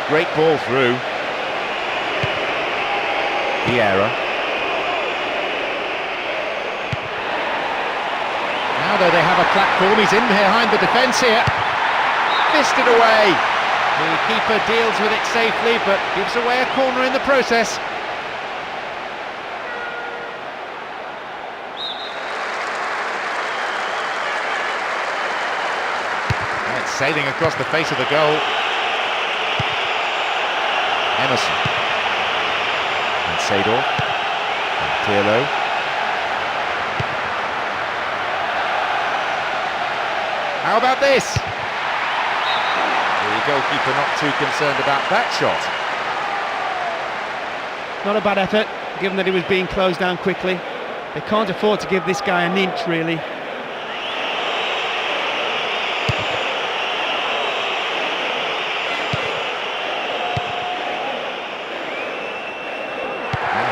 Great ball through. Vieira. Now though they have a platform, he's in behind the defence here. Fisted away. The keeper deals with it safely, but gives away a corner in the process. And it's sailing across the face of the goal. Emerson. And Seedorf. And Pirlo. How about this? The goalkeeper not too concerned about that shot. Not a bad effort, given that he was being closed down quickly. They can't afford to give this guy an inch, really. Now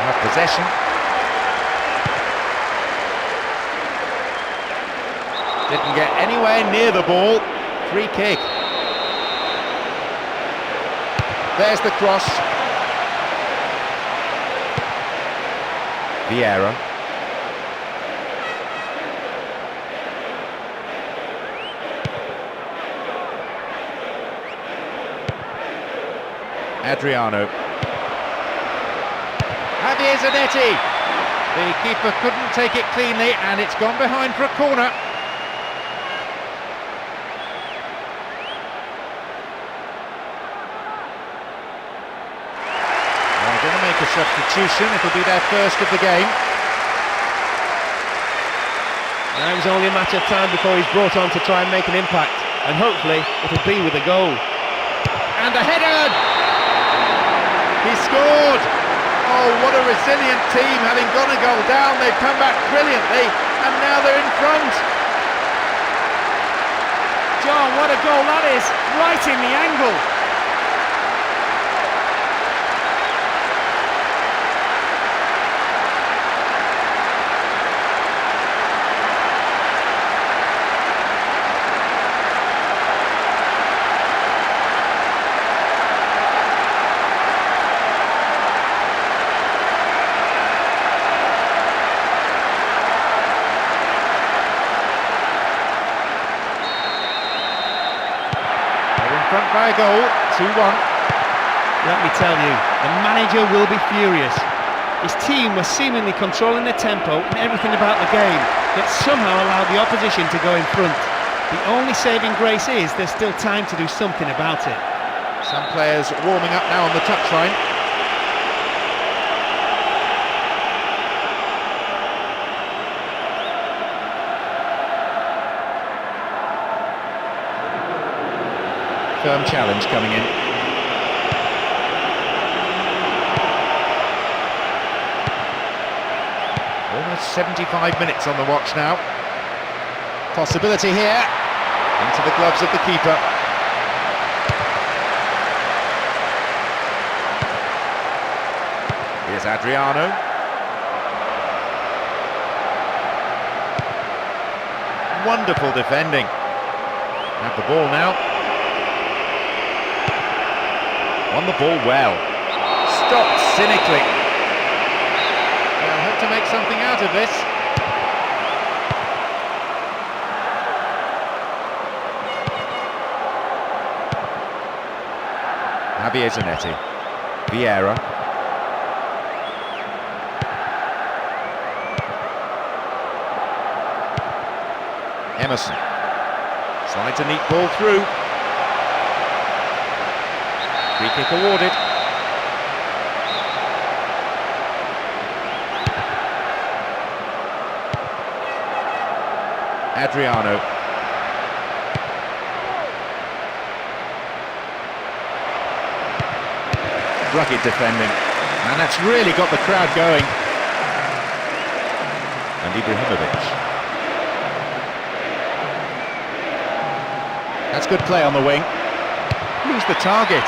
have possession. Didn't get anywhere near the ball. Free kick. There's the cross. Vieira. Adriano. Javier Zanetti. The keeper couldn't take it cleanly and it's gone behind for a corner. Going to make a substitution, it'll be their first of the game. Now it was only a matter of time before he's brought on to try and make an impact, and hopefully it'll be with a goal. And a header! He scored! Oh, what a resilient team, having gone a goal down, they've come back brilliantly, and now they're in front. John, what a goal that is, right in the angle. Front by a goal, 2-1. Let me tell you, the manager will be furious. His team were seemingly controlling the tempo and everything about the game, yet somehow allowed the opposition to go in front. The only saving grace is there's still time to do something about it. Some players warming up now on the touchline. Firm challenge coming in. Almost 75 minutes on the watch now. Possibility here. Into the gloves of the keeper. Here's Adriano. Wonderful defending. Have the ball now. On the ball well. Stopped cynically. They'll have to make something out of this. Javier Zanetti. Vieira. Emerson. Slides a neat ball through. Free kick awarded. Adriano. Rugged defending. And that's really got the crowd going. And Ibrahimovic. That's good play on the wing. Who's the target?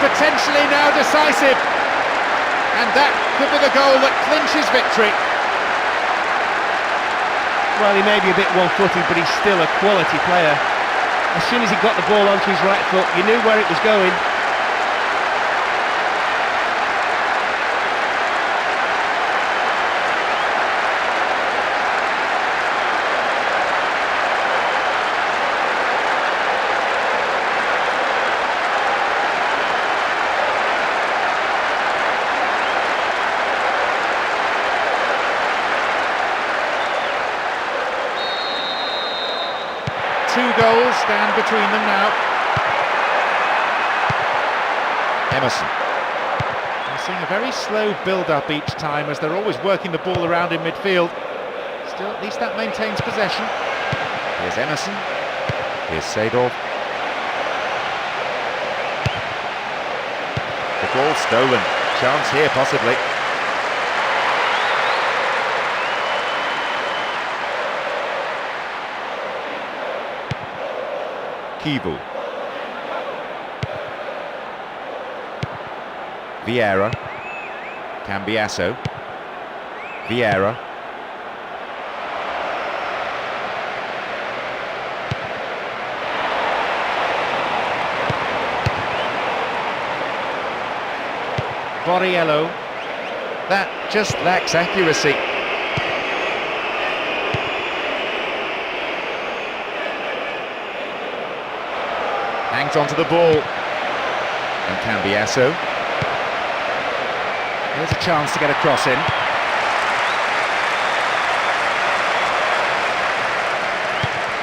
potentially now decisive, and that could be the goal that clinches victory. Well, he may be a bit one-footed, but he's still a quality player. As soon as he got the ball onto his right foot, you knew where it was going. Two goals stand between them now. Emerson. We're seeing a very slow build-up each time as they're always working the ball around in midfield. Still, at least that maintains possession. Here's Emerson. Here's Seedorf. The ball stolen. Chance here, possibly. Kivu. Vieira. Cambiasso. Vieira. Borriello. That just lacks accuracy. Hangs onto the ball, and Cambiasso. There's a chance to get a cross in.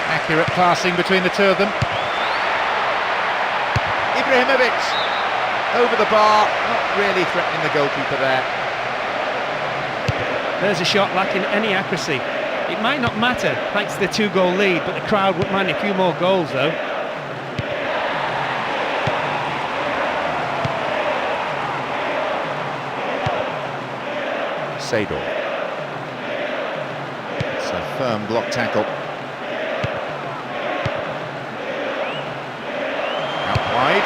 Accurate passing between the two of them. Ibrahimovic over the bar, not really threatening the goalkeeper there. There's a shot lacking any accuracy. It might not matter thanks to the 2-goal lead, but the crowd wouldn't mind a few more goals though. Seedorf. It's a firm block tackle. Out wide.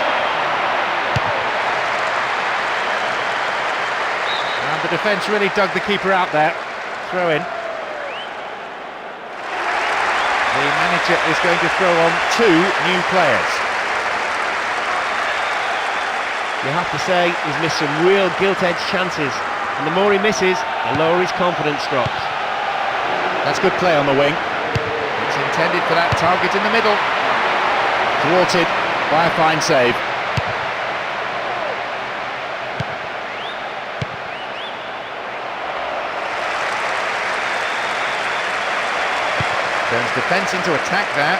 And the defence really dug the keeper out there. Throw in. The manager is going to throw on 2 new players. You have to say he's missed some real gilt-edged chances. And the more he misses, the lower his confidence drops. That's good play on the wing. It's intended for that target in the middle. Thwarted by a fine save. Turns defence into attack there.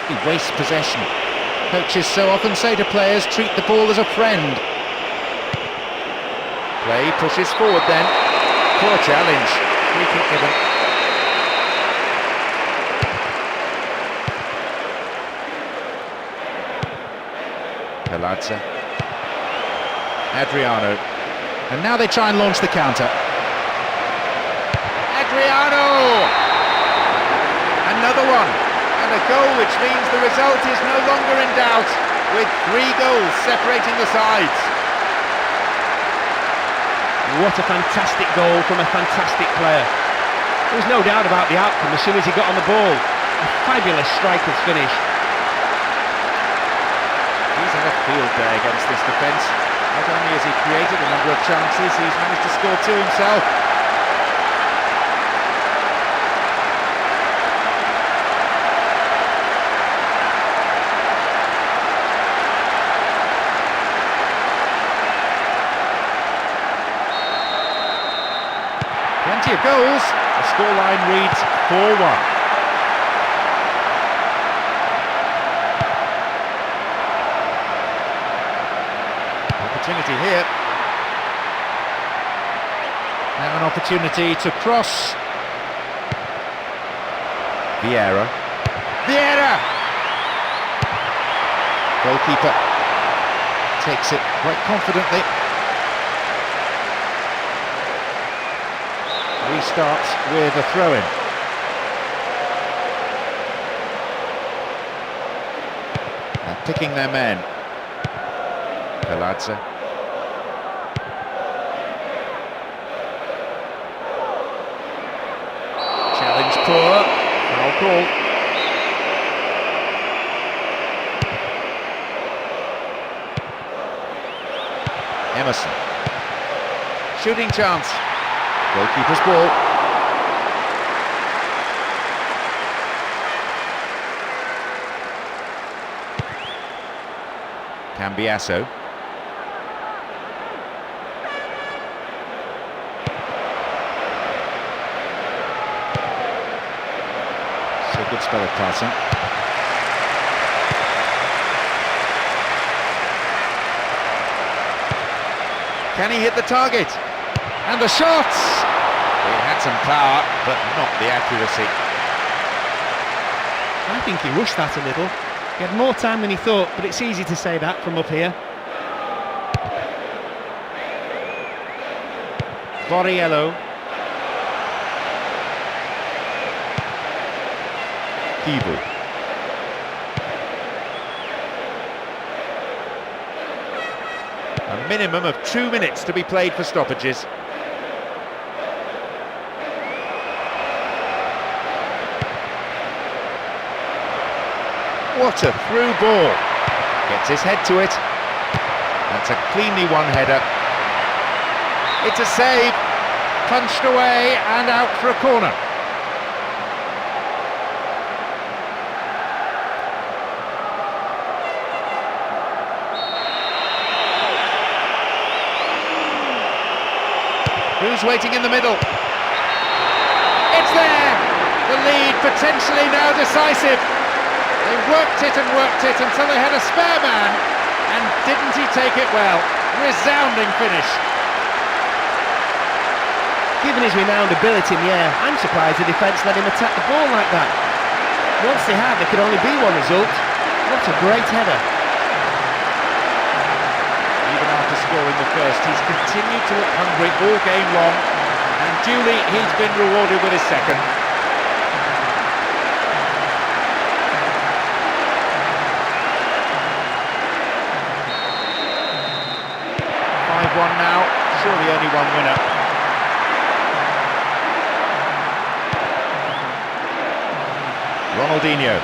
He wastes possession. Coaches so often say to players, treat the ball as a friend. Play pushes forward then. Poor challenge. Free kick given. Palazza. Adriano. And now they try and launch the counter. Adriano! Another one. And a goal which means the result is no longer in doubt, with 3 goals separating the sides. What a fantastic goal from a fantastic player. There was no doubt about the outcome as soon as he got on the ball. A fabulous striker's finish. He's had a field day against this defence. Not only has he created a number of chances, he's managed to score 2 himself. Plenty of goals. The scoreline reads 4-1. Opportunity here. Now an opportunity to cross. Vieira. Vieira! Goalkeeper takes it quite confidently. Restarts with a throw-in. They're picking their men. Palazza. Challenge poor. Foul call. Emerson. Shooting chance. Goalkeeper's ball. Cambiasso. So good spell of passing. Can he hit the target? And the shots! He had some power, but not the accuracy. I think he rushed that a little. He had more time than he thought, but it's easy to say that from up here. Borriello. Kivu. A minimum of 2 minutes to be played for stoppages. What a through ball. Gets his head to it. That's a cleanly won header. It's a save. Punched away and out for a corner. Who's waiting in the middle? It's there! The lead potentially now decisive. They worked it until they had a spare man, and didn't he take it well? Resounding finish. Given his renowned ability in the air, I'm surprised the defence let him attack the ball like that. Once they had, there could only be one result. What a great header. Even after scoring the first, he's continued to look hungry all game long, and duly he's been rewarded with his second. 5-1 now, surely only one winner. Ronaldinho.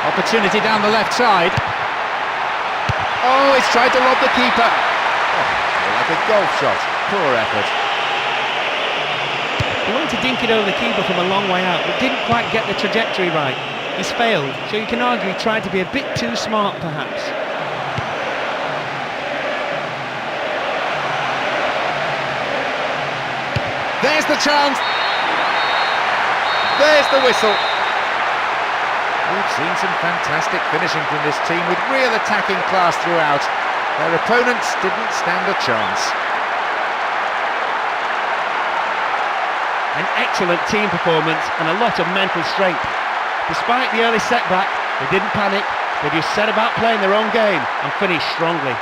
Opportunity down the left side. Oh, he's tried to rob the keeper. Oh, like a golf shot. Poor effort. He went to dink it over the keeper from a long way out, but didn't quite get the trajectory right. He's failed, so you can argue he tried to be a bit too smart, perhaps. There's the chance. There's the whistle. We've seen some fantastic finishing from this team with real attacking class throughout. Their opponents didn't stand a chance. An excellent team performance and a lot of mental strength. Despite the early setback, they didn't panic, they just set about playing their own game and finished strongly.